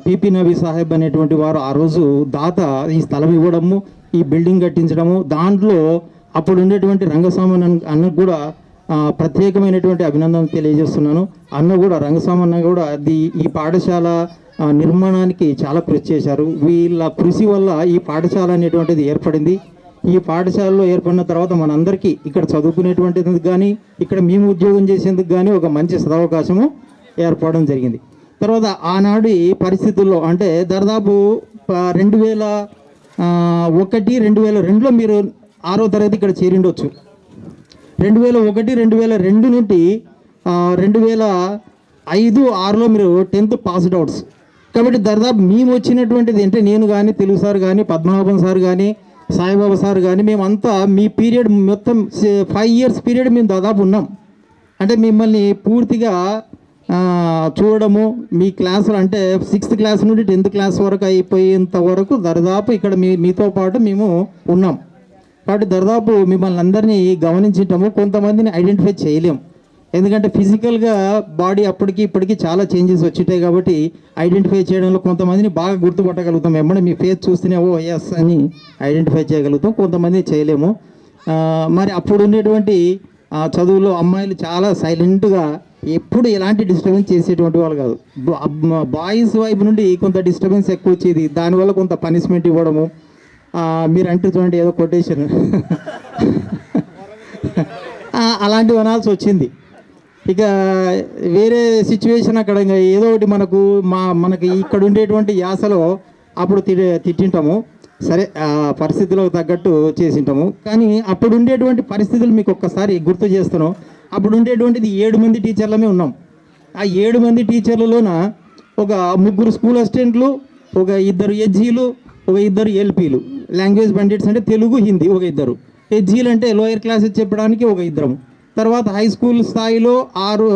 పిపి నబీ సాహెబ్ అనేటువంటి వారు ఆ రోజు దాత ఈ స్థలం ఇవ్వడము, ఈ బిల్డింగ్ కట్టించడము. దాంట్లో అప్పుడు ఉండేటువంటి రంగస్వామి అన్నకు కూడా ప్రత్యేకమైనటువంటి అభినందనలు తెలియజేస్తున్నాను. రంగస్వామి అన్న కూడా ఈ పాఠశాల నిర్మాణానికి చాలా కృషి చేశారు. వీళ్ళ కృషి వల్ల ఈ పాఠశాల అనేటువంటిది ఏర్పడింది. ఈ పాఠశాలలో ఏర్పడిన తర్వాత మనందరికీ ఇక్కడ చదువుకునేటువంటిది కానీ, ఇక్కడ మేము ఉద్యోగం చేసేందుకు కానీ ఒక మంచి సదవకాశము ఏర్పడడం జరిగింది. తర్వాత ఆనాడు పరిస్థితుల్లో, అంటే దాదాపు 2001-2002లో మీరు 6వ తరగతి ఇక్కడ చేరిండొచ్చు. 2001-2002 నుండి 2005-6లో మీరు 10th పాస్డ్ అవుట్స్. కాబట్టి దాదాపు మేము వచ్చినటువంటిది, అంటే నేను కానీ, తెలుగు సార్ కానీ, పద్మనాభం సార్ కానీ, సాయిబాబా సార్ కానీ, మేమంతా మీ పీరియడ్ మొత్తం 5 years పీరియడ్ మేము దాదాపు ఉన్నాం. అంటే మిమ్మల్ని పూర్తిగా చూడడము, మీ క్లాసులు అంటే 6th క్లాస్ నుండి 10th క్లాస్ వరకు అయిపోయేంత వరకు దరిదాపు ఇక్కడ మీతో పాటు మేము ఉన్నాం. కాబట్టి దరిదాపు మిమ్మల్ని అందరినీ గమనించుంటాము. కొంతమందిని ఐడెంటిఫై చేయలేం, ఎందుకంటే ఫిజికల్గా బాడీ అప్పటికి ఇప్పటికీ చాలా చేంజెస్ వచ్చింటాయి. కాబట్టి ఐడెంటిఫై చేయడంలో కొంతమందిని బాగా గుర్తుపట్టగలుగుతాం. ఏమన్నా మీ ఫేస్ చూస్తేనే ఓ ఎస్ అని ఐడెంటిఫై చేయగలుగుతాం, కొంతమంది చేయలేము. మరి అప్పుడు ఉండేటువంటి చదువులో అమ్మాయిలు చాలా సైలెంట్గా ఎప్పుడు ఎలాంటి డిస్టర్బెన్స్ చేసేటువంటి వాళ్ళు కాదు. బాయ్స్ వైపు నుండి కొంత డిస్టర్బెన్స్ ఎక్కువ వచ్చేది, దానివల్ల కొంత పనిష్మెంట్ ఇవ్వడము. మీరు అంటే చూడండి ఏదో కొటేషన్ అలాంటివి అనాల్సి వచ్చింది. ఇక వేరే సిచ్యువేషన్ అక్కడ ఏదో ఒకటి మనకి ఇక్కడ ఉండేటువంటి యాసలో అప్పుడు తిట్టింటాము. సరే పరిస్థితులకు తగ్గట్టు చేసింటాము. కానీ అప్పుడు ఉండేటువంటి పరిస్థితులు మీకు ఒక్కసారి గుర్తు చేస్తాను. అప్పుడు ఉండేటువంటిది 7 మంది టీచర్లమే ఉన్నాం. ఆ 7 మంది టీచర్లలోన ఒక 3 స్కూల్ అసిస్టెంట్లు, ఒక 2 హెచ్జీలు, ఒక 2 ఎల్పీలు, లాంగ్వేజ్ పండిట్స్ అంటే తెలుగు హిందీ ఒక 2, హెచ్జీలు అంటే లోయర్ క్లాసెస్ చెప్పడానికి ఒక 2, తర్వాత హై స్కూల్ స్థాయిలో 6,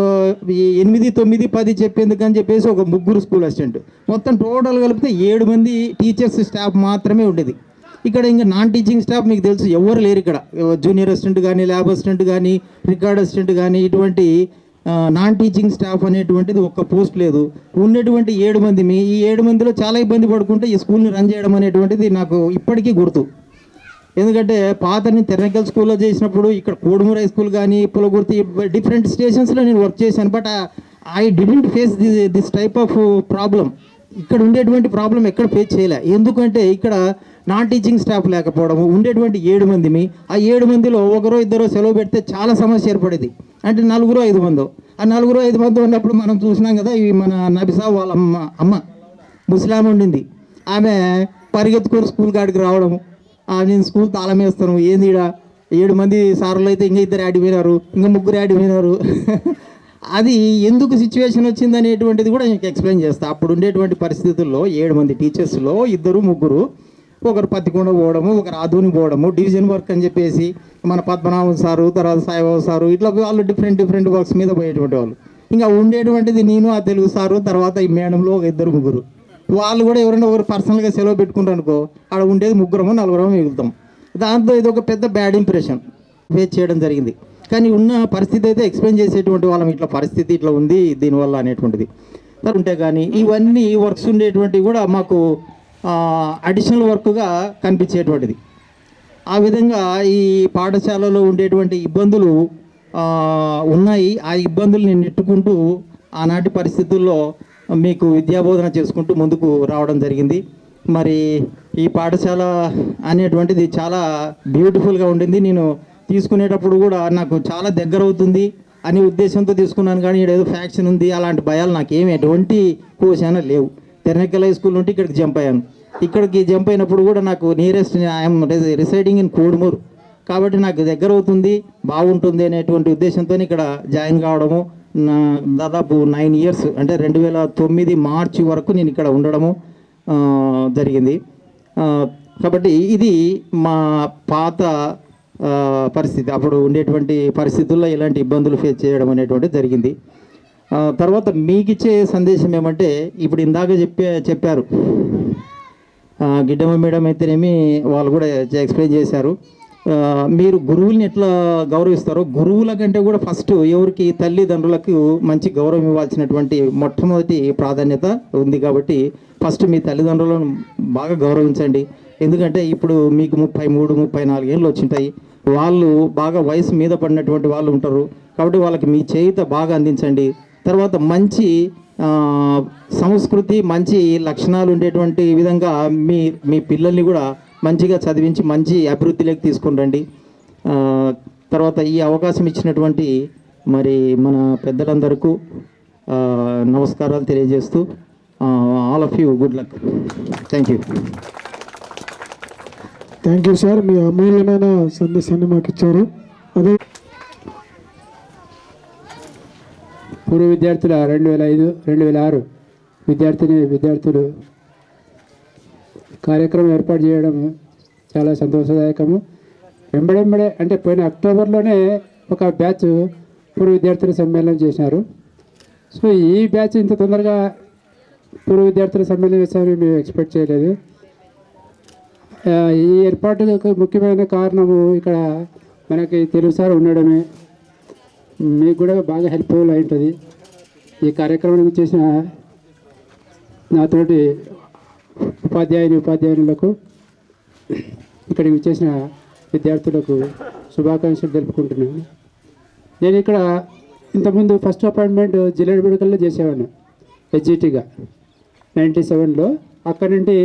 8, 9, 10 చెప్పేందుకని చెప్పేసి ఒక 3 స్కూల్ అసిస్టెంట్, మొత్తం టోటల్ కలిపితే 7 మంది టీచర్స్ స్టాఫ్ మాత్రమే ఉండేది. ఇక్కడ ఇంకా నాన్ టీచింగ్ స్టాఫ్ మీకు తెలుసు ఎవరు లేరు ఇక్కడ. జూనియర్ అసిస్టెంట్ కానీ, ల్యాబ్ అసిస్టెంట్ కానీ, రికార్డ్ అసిస్టెంట్ కానీ, ఇటువంటి నాన్ టీచింగ్ స్టాఫ్ అనేటువంటిది ఒక్క పోస్ట్ లేదు. ఉన్నటువంటి 7 మంది ఈ 7 మందిలో చాలా ఇబ్బంది పడుకుంటే ఈ స్కూల్ని రన్ చేయడం అనేటువంటిది నాకు ఇప్పటికీ గుర్తు. ఎందుకంటే పాతని తెర్నకల్ స్కూల్లో చేసినప్పుడు ఇక్కడ కోడుమూరు హై స్కూల్ కానీ, పులగుర్తి, డిఫరెంట్ స్టేషన్స్లో నేను వర్క్ చేశాను. But I didn't face this type of problem. ఇక్కడ ఉండేటువంటి ప్రాబ్లం ఎక్కడ ఫేస్ చేయలే. ఎందుకంటే ఇక్కడ నాన్ టీచింగ్ స్టాఫ్ లేకపోవడము, ఉండేటువంటి 7 మందిమి, ఆ 7 మందిలో 1-2 సెలవు పెడితే చాలా సమస్య ఏర్పడేది. అంటే 4-5 మందో, ఆ 4-5 మంది ఉన్నప్పుడు మనం చూసినాం కదా, ఇవి మన నబిసా వాళ్ళ అమ్మ ముస్లాం ఉండింది. ఆమె పరిగెత్తుకొని స్కూల్ కాడికి రావడము, నేను స్కూల్ తాళం వేస్తాను, ఏంది ఈడ 7 మంది సార్లు అయితే ఇంకా 2 యాడ్ పోయినారు, ఇంకా 3 యాడ్ పోయినారు. అది ఎందుకు సిచ్యువేషన్ వచ్చింది అనేటువంటిది కూడా నేను ఎక్స్ప్లెయిన్ చేస్తాను. అప్పుడు ఉండేటువంటి పరిస్థితుల్లో 7 మంది టీచర్స్లో 2-3, ఒకరు పత్తికొండ పోవడము, ఒకరు ఆధుని పోవడము, డివిజన్ వర్క్ అని చెప్పేసి మన పద్మనాభం సారు, తర్వాత సాయిబాబు సారు, ఇట్లా వాళ్ళు డిఫరెంట్ వర్క్స్ మీద పోయేటువంటి వాళ్ళు. ఇంకా ఉండేటువంటిది నేను, ఆ తెలుగు సారు, తర్వాత ఈ మేడంలో ఒక 2-3. వాళ్ళు కూడా ఎవరైనా ఒకరు పర్సనల్గా సెలవు పెట్టుకుంటారు అనుకో, ఆడ ఉండేది 3-4 మిగులుతాం. దాంతో ఇది ఒక పెద్ద బ్యాడ్ ఇంప్రెషన్ ఫేస్ చేయడం జరిగింది. కానీ ఉన్న పరిస్థితి అయితే ఎక్స్ప్లెయిన్ చేసేటువంటి వాళ్ళం, ఇట్లా పరిస్థితి ఇట్లా ఉంది దీనివల్ల అనేటువంటిది ఉంటే. కానీ ఇవన్నీ వర్క్స్ ఉండేటువంటివి కూడా మాకు అడిషనల్ వర్క్గా కనిపించేటువంటిది. ఆ విధంగా ఈ పాఠశాలలో ఉండేటువంటి ఇబ్బందులు ఉన్నాయి. ఆ ఇబ్బందులు నేను నెట్టుకుంటూ ఆనాటి పరిస్థితుల్లో మీకు విద్యాబోధన చేసుకుంటూ ముందుకు రావడం జరిగింది. మరి ఈ పాఠశాల అనేటువంటిది చాలా బ్యూటిఫుల్గా ఉండింది. నేను తీసుకునేటప్పుడు కూడా నాకు చాలా దగ్గర అవుతుంది అనే ఉద్దేశంతో తీసుకున్నాను. కానీ ఇక్కడ ఏదో ఫ్యాక్షన్ ఉంది అలాంటి భయాలు నాకేమి ఎటువంటి కోశాన లేవు. తెర్నకల్ హై స్కూల్ నుండి ఇక్కడికి జంప్ అయ్యాను. ఇక్కడికి జంప్ అయినప్పుడు కూడా నాకు nearest I'm residing in Kodumuru, కాబట్టి నాకు దగ్గర అవుతుంది, బాగుంటుంది అనేటువంటి ఉద్దేశంతో ఇక్కడ జాయిన్ కావడము. దాదాపు 9 ఇయర్స్ అంటే 2009 మార్చి వరకు నేను ఇక్కడ ఉండడము జరిగింది. కాబట్టి ఇది మా పాత పరిస్థితి. అప్పుడు ఉండేటువంటి పరిస్థితుల్లో ఇలాంటి ఇబ్బందులు ఫేస్ చేయడం అనేటువంటి జరిగింది. తర్వాత మీకు ఇచ్చే సందేశం ఏమంటే, ఇప్పుడు ఇందాక చెప్పారు గిడ్డమ్మ మేడం అయితేనేమి, వాళ్ళు కూడా ఎక్స్ప్లెయిన్ చేశారు. మీరు గురువుల్ని ఎట్లా గౌరవిస్తారో, గురువుల కంటే కూడా ఫస్ట్ ఎవరికి తల్లిదండ్రులకు మంచి గౌరవం ఇవ్వాల్సినటువంటి మొట్టమొదటి ప్రాధాన్యత ఉంది. కాబట్టి ఫస్ట్ మీ తల్లిదండ్రులను బాగా గౌరవించండి. ఎందుకంటే ఇప్పుడు మీకు 33-34 ఏళ్ళు వచ్చింటాయి. వాళ్ళు బాగా వయసు మీద పడినటువంటి వాళ్ళు ఉంటారు. కాబట్టి వాళ్ళకి మీ చేయుత బాగా అందించండి. తర్వాత మంచి సంస్కృతి, మంచి లక్షణాలు ఉండేటువంటి విధంగా మీ పిల్లల్ని కూడా మంచిగా చదివించి మంచి అభివృద్ధిలోకి తీసుకుని రండి. తర్వాత ఈ అవకాశం ఇచ్చినటువంటి మరి మన పెద్దలందరికీ నమస్కారాలు తెలియజేస్తూ all of you good luck. Thank you sir. మీ అమూల్యమైన సందేశాన్ని మాకు ఇచ్చారు. అదే పూర్వ విద్యార్థుల 2005-2006 విద్యార్థులు కార్యక్రమం ఏర్పాటు చేయడం చాలా సంతోషదాయకము. వెంబడెంబడే అంటే పోయిన అక్టోబర్లోనే ఒక బ్యాచ్ పూర్వ విద్యార్థుల సమ్మేళనం చేశారు. సో ఈ బ్యాచ్ ఇంత తొందరగా పూర్వ విద్యార్థుల సమ్మేళనం చేస్తామని మేము ఎక్స్పెక్ట్ చేయలేదు. ఈ ఏర్పాటుకు ముఖ్యమైన కారణము ఇక్కడ మనకి తెలుగు సార్ ఉండడమే. మీకు కూడా బాగా హెల్ప్ఫుల్ అయి ఉంటుంది. ఈ కార్యక్రమానికి చేసిన నాతోటి ఉపాధ్యాయులకు ఇక్కడికి చేసిన విద్యార్థులకు శుభాకాంక్షలు తెలుపుకుంటున్నాను. నేను ఇక్కడ ఇంతకుముందు ఫస్ట్ అపాయింట్మెంట్ జిల్లా మెడికల్లో చేసేవాడిని హెచ్జిటీగా 97లో. అక్కడ నుండి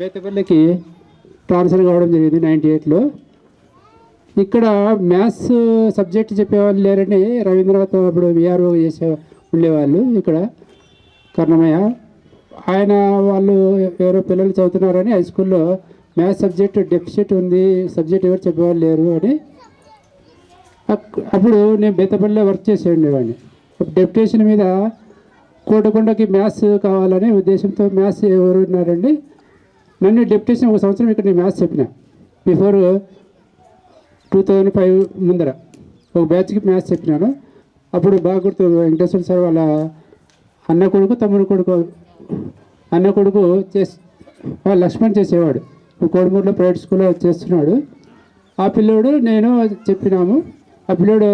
బేతపల్లికి ట్రాన్స్ఫర్ కావడం జరిగింది 98లో. ఇక్కడ మ్యాథ్స్ సబ్జెక్ట్ చెప్పేవాళ్ళు లేరని రవీంద్రనాథ్ అప్పుడు విఆర్ఓ చేసే ఉండేవాళ్ళు ఇక్కడ కర్ణమయ్య. ఆయన వాళ్ళు ఎవరో పిల్లలు చదువుతున్నారని హై స్కూల్లో మ్యాథ్స్ సబ్జెక్ట్ డెఫిసిట్ ఉంది, సబ్జెక్ట్ ఎవరు చెప్పేవాళ్ళు లేరు అని అప్పుడు నేను బేతపల్లిలో వర్క్ చేసే ఉండేవాడిని. డెప్యుటేషన్ మీద కోటకొండకి మ్యాథ్స్ కావాలనే ఉద్దేశంతో మ్యాథ్స్ ఎవరు ఉన్నారండి నన్ను డెప్యుటేషన్ ఒక సంవత్సరం ఇక్కడ నేను మ్యాథ్స్ చెప్పిన. బిఫోర్ 2005 ముందర ఒక బ్యాచ్కి మ్యాథ్స్ చెప్పినాను. అప్పుడు బాగా గుర్తు వెంకటేశ్వర సార్ వాళ్ళ అన్న కొడుకు లక్ష్మణ్ చేసేవాడు. కోడుమూరులో ప్రైవేట్ స్కూల్లో చేస్తున్నాడు. ఆ పిల్లోడు నేను చెప్పినాము. ఆ పిల్లోడు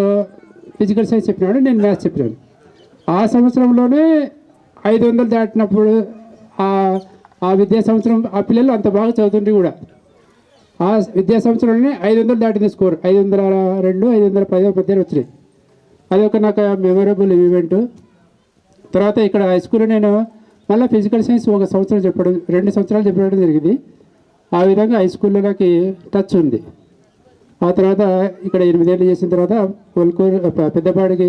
ఫిజికల్ సైన్స్ చెప్పినాడు, నేను మ్యాథ్స్ చెప్పినాను. ఆ సంవత్సరంలోనే 500 దాటినప్పుడు ఆ విద్యా సంవత్సరం ఆ పిల్లలు అంత బాగా చదువుతుంటే కూడా ఆ విద్యా సంవత్సరంలోనే 500 దాటింది స్కోర్. 502, 510 పద్దెనిమిది వచ్చినాయి. అదొక నాకు మెమొరబుల్ ఈవెంట్. తర్వాత ఇక్కడ హై స్కూల్లో నేను మళ్ళీ ఫిజికల్ సైన్స్ ఒక సంవత్సరం చెప్పడం 2 సంవత్సరాలు చెప్పడం జరిగింది. ఆ విధంగా హై స్కూల్లో నాకు టచ్ ఉంది. ఆ తర్వాత ఇక్కడ 8 ఏళ్ళు చేసిన తర్వాత వల్కూరు పెద్దపాడికి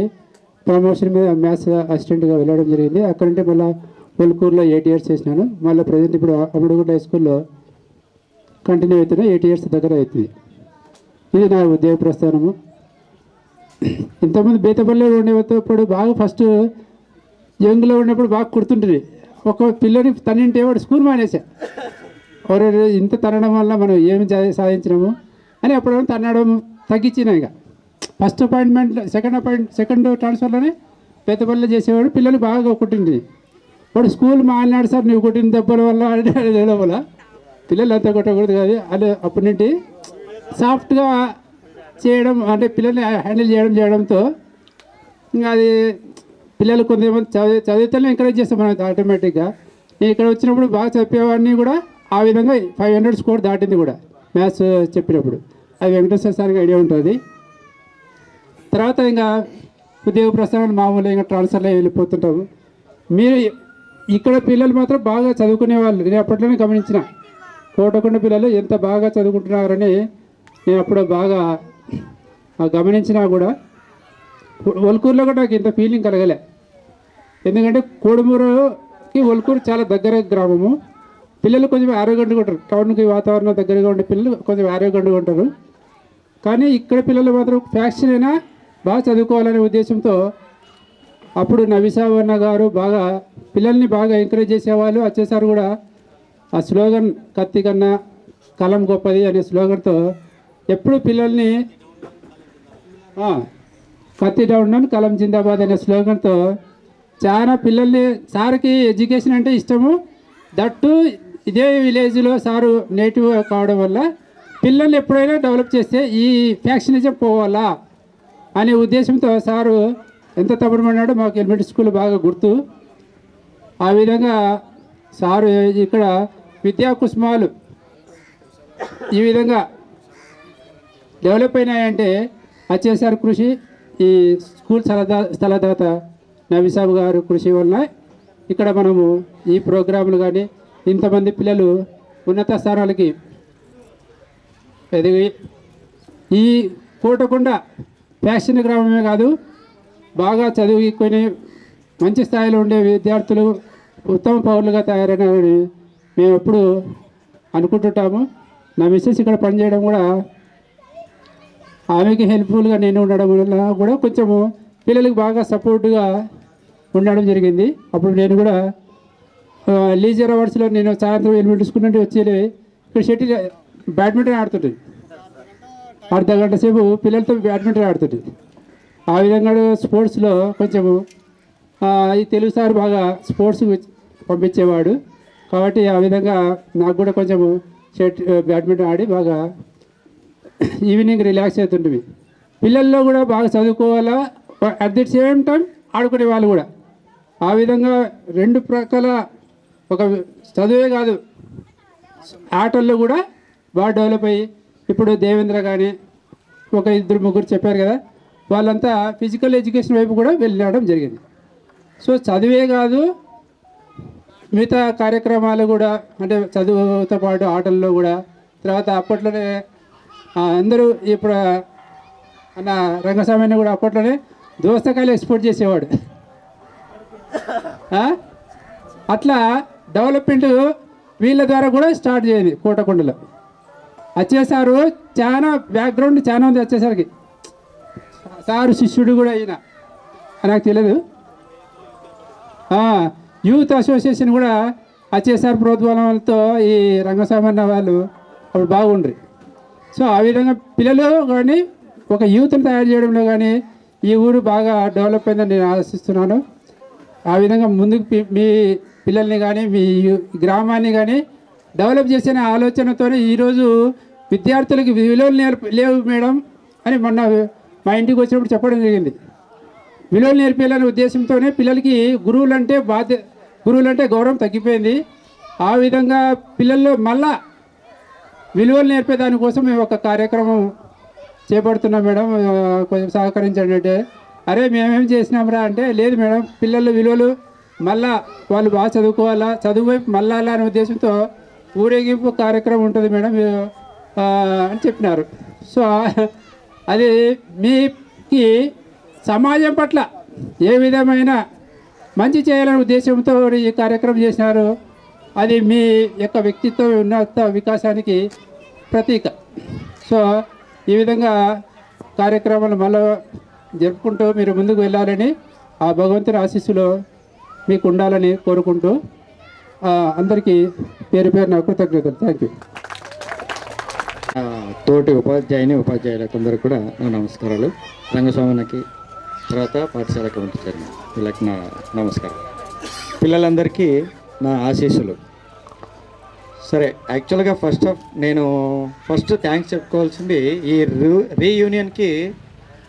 ప్రమోషన్ మీద మ్యాథ్స్ అసిస్టెంట్గా వెళ్ళడం జరిగింది. అక్కడ నుండి మళ్ళీ వల్కూరులో 8 years చేసినాను. మళ్ళీ ప్రజెంట్ ఇప్పుడు అమ్మడిగుడ్డ హై స్కూల్లో కంటిన్యూ అవుతున్నాయి. 8 years దగ్గర అవుతుంది. ఇది నా ఉద్యోగ ప్రస్థానము. ఇంతకుముందు బేతపల్లిలో ఉండేటప్పుడు బాగా ఫస్ట్ యంగ్లో ఉన్నప్పుడు బాగా గుర్తుంటుంది. ఒక పిల్లని తన్నింటే వాడు స్కూల్ మానేసా. ఎవరు ఇంత తనడం వల్ల మనం ఏమి సాధించినాము అని అప్పుడు తన్నడం తగ్గించిన. ఇక ఫస్ట్ అపాయింట్మెంట్ సెకండ్ ట్రాన్స్ఫర్లోనే బేతపల్లిలో చేసేవాడు. పిల్లలు బాగా కొట్టింది. వాడు స్కూల్ మాలినాడు సార్ నువ్వు కొట్టిన దెబ్బల వల్ల వల్ల పిల్లలు అంతా కొట్టకూడదు కాదు. అది అప్పటి నుండి సాఫ్ట్గా చేయడం అంటే పిల్లల్ని హ్యాండిల్ చేయడంతో ఇంకా అది పిల్లలు కొంతమంది చదివితేనే ఎంకరేజ్ చేస్తాం మనం ఆటోమేటిక్గా. నేను ఇక్కడ వచ్చినప్పుడు బాగా చెప్పేవాడిని కూడా ఆ విధంగా 500 స్కోర్ దాటింది కూడా మ్యాథ్స్ చెప్పినప్పుడు. అది వెంకటేశ్వర సార్కి ఐడియా ఉంటుంది. తర్వాత ఇంకా ఉద్యోగ ప్రస్థానాలు మామూలుగా ఇంకా ట్రాన్స్ఫర్లో వెళ్ళిపోతుంటాము. మీరు ఇక్కడ పిల్లలు మాత్రం బాగా చదువుకునే వాళ్ళు నేను అప్పట్లోనే గమనించిన. కోటకొండ పిల్లలు ఎంత బాగా చదువుకుంటున్నారని నేను అప్పుడు బాగా గమనించినా కూడా వల్కూరులో కూడా నాకు ఇంత ఫీలింగ్ కలగలే. ఎందుకంటే కోడుమూరుకి వల్కూరు చాలా దగ్గర గ్రామము. పిల్లలు కొంచెం ఆరోగ్యంగా ఉంటారు. టౌన్కి వాతావరణం దగ్గరగా ఉండే పిల్లలు కొంచెం ఆరోగ్యంగా ఉంటారు. కానీ ఇక్కడ పిల్లలు మాత్రం ఫ్యాక్షన్ అయినా బాగా చదువుకోవాలనే ఉద్దేశంతో అప్పుడు నవిసావన్న గారు బాగా పిల్లల్ని బాగా ఎంకరేజ్ చేసేవాళ్ళు. వచ్చేసారు కూడా ఆ స్లోగన్ కత్తి కన్నా కలం గొప్పది అనే స్లోగన్తో ఎప్పుడు పిల్లల్ని కత్తి డౌన్ కలం జిందాబాద్ అనే స్లోగన్తో చాలా పిల్లల్ని సార్కి ఎడ్యుకేషన్ అంటే ఇష్టము. దట్టు ఇదే విలేజ్లో సారు నేటివ్ కావడం వల్ల పిల్లల్ని ఎప్పుడైనా డెవలప్ చేస్తే ఈ ఫ్యాక్షనిజం పోవాలా అనే ఉద్దేశంతో సారు ఎంత తప్పడమన్నాడో మాకు ఎలిమెంటరీ స్కూల్ బాగా గుర్తు. ఆ విధంగా సారు ఇక్కడ విద్యా కుసుమాలు ఈ విధంగా డెవలప్ అయినాయంటే వచ్చేసారి కృషి ఈ స్కూల్ స్థలదాత నవిసాబు గారు కృషి వల్ల ఇక్కడ మనము ఈ ప్రోగ్రాములు కానీ ఇంతమంది పిల్లలు ఉన్నత స్థానాలకి ఎదిగి ఈ కోటకొండ ఫ్యాషన్ గ్రామమే కాదు బాగా చదువుకొని మంచి స్థాయిలో ఉండే విద్యార్థులు ఉత్తమ పౌరులుగా తయారైనారని మేము ఎప్పుడు అనుకుంటుంటాము. నా మిస్సెస్ ఇక్కడ పనిచేయడం కూడా ఆమెకి హెల్ప్ఫుల్గా నేను ఉండడం వల్ల కూడా కొంచెము పిల్లలకి బాగా సపోర్ట్గా ఉండడం జరిగింది. అప్పుడు నేను కూడా లీజర్ అవర్స్లో నేను సాయంత్రం ఎలిమెంటరీ స్కూల్ నుండి వచ్చి ఇక్కడ షటిల్ బ్యాడ్మింటన్ ఆడుతుంటుంది. అర్ధగంట సేపు పిల్లలతో బ్యాడ్మింటన్ ఆడుతుంటుంది. ఆ విధంగా స్పోర్ట్స్లో కొంచెము ఈ తెలుగు సార్ బాగా స్పోర్ట్స్ పంపించేవాడు. కాబట్టి ఆ విధంగా నాకు కూడా కొంచెం బ్యాడ్మింటన్ ఆడి బాగా ఈవినింగ్ రిలాక్స్ అవుతుంటుంది. పిల్లల్లో కూడా బాగా చదువుకోవాలా, అట్ ది సేమ్ టైం ఆడుకునే వాళ్ళు కూడా. ఆ విధంగా రెండు ప్రకాల ఒక చదువే కాదు ఆటల్లో కూడా బాగా డెవలప్ అయ్యి ఇప్పుడు దేవేంద్ర కానీ ఒక 2-3 చెప్పారు కదా, వాళ్ళంతా ఫిజికల్ ఎడ్యుకేషన్ వైపు కూడా వెళ్ళడం జరిగింది. సో చదివే కాదు మిగతా కార్యక్రమాలు కూడా, అంటే చదువుతో పాటు ఆటల్లో కూడా. తర్వాత అప్పట్లోనే అందరూ ఇప్పుడు అన్న రంగస్వామిని కూడా అప్పట్లోనే దోస్తకాయలు ఎక్స్పోర్ట్ చేసేవాడు. అట్లా డెవలప్మెంట్ వీళ్ళ ద్వారా కూడా స్టార్ట్ చేయండి. కోటకొండలో వచ్చేసారు, చాలా బ్యాక్గ్రౌండ్ చాలా ఉంది వచ్చేసరికి. సారు శిష్యుడు కూడా అయినా నాకు తెలియదు. యూత్ అసోసియేషన్ కూడా వచ్చేసారు ప్రోద్బలంతో ఈ రంగస్వామి వాళ్ళు అప్పుడు బాగుండ్రి. సో ఆ విధంగా పిల్లలు కానీ ఒక యూత్ని తయారు చేయడంలో కానీ ఈ ఊరు బాగా డెవలప్ అయిందని నేను ఆశిస్తున్నాను. ఆ విధంగా ముందుకు మీ పిల్లల్ని కానీ మీ గ్రామాన్ని కానీ డెవలప్ చేసిన ఆలోచనతోనే ఈరోజు విద్యార్థులకి విలువలు లేవు మేడం అని మొన్న మా ఇంటికి వచ్చినప్పుడు చెప్పడం జరిగింది. విలువలు నేర్పేయాలనే ఉద్దేశంతోనే పిల్లలకి గురువులంటే గౌరవం తగ్గిపోయింది. ఆ విధంగా పిల్లల్లో మళ్ళా విలువలు నేర్పే దానికోసం మేము ఒక కార్యక్రమం చేపడుతున్నాం మేడం, కొంచెం సహకరించండి అంటే, అరే మేమేం చేసినాంరా అంటే, లేదు మేడం పిల్లల విలువలు మళ్ళా వాళ్ళు బాగా చదువుకోవాలా, చదువు వైపు మళ్ళా అనే ఉద్దేశంతో ఊరేగింపు కార్యక్రమం ఉంటుంది మేడం అని చెప్పినారు. సో అది మీకి సమాజం పట్ల ఏ విధమైన మంచి చేయాలనే ఉద్దేశంతో ఈ కార్యక్రమం చేసినారు. అది మీ యొక్క వ్యక్తిత్వ ఉన్నత వికాసానికి ప్రతీక. సో ఈ విధంగా కార్యక్రమాలు మళ్ళీ జరుపుకుంటూ మీరు ముందుకు వెళ్ళాలని ఆ భగవంతుని ఆశీస్సులో మీకు ఉండాలని కోరుకుంటూ అందరికీ పేరు నా కృతజ్ఞతలు. Thank you. తోటి ఉపాధ్యాయులకు అందరూ కూడా నా నమస్కారాలు. రంగస్వామికి తర్వాత పాఠశాల కమిటీ చైర్మన్ వీళ్ళకి నా నమస్కారం. పిల్లలందరికీ నా ఆశీస్సులు. సరే, యాక్చువల్గా నేను ఫస్ట్ థ్యాంక్స్ చెప్పుకోవాల్సింది ఈ రీయూనియన్కి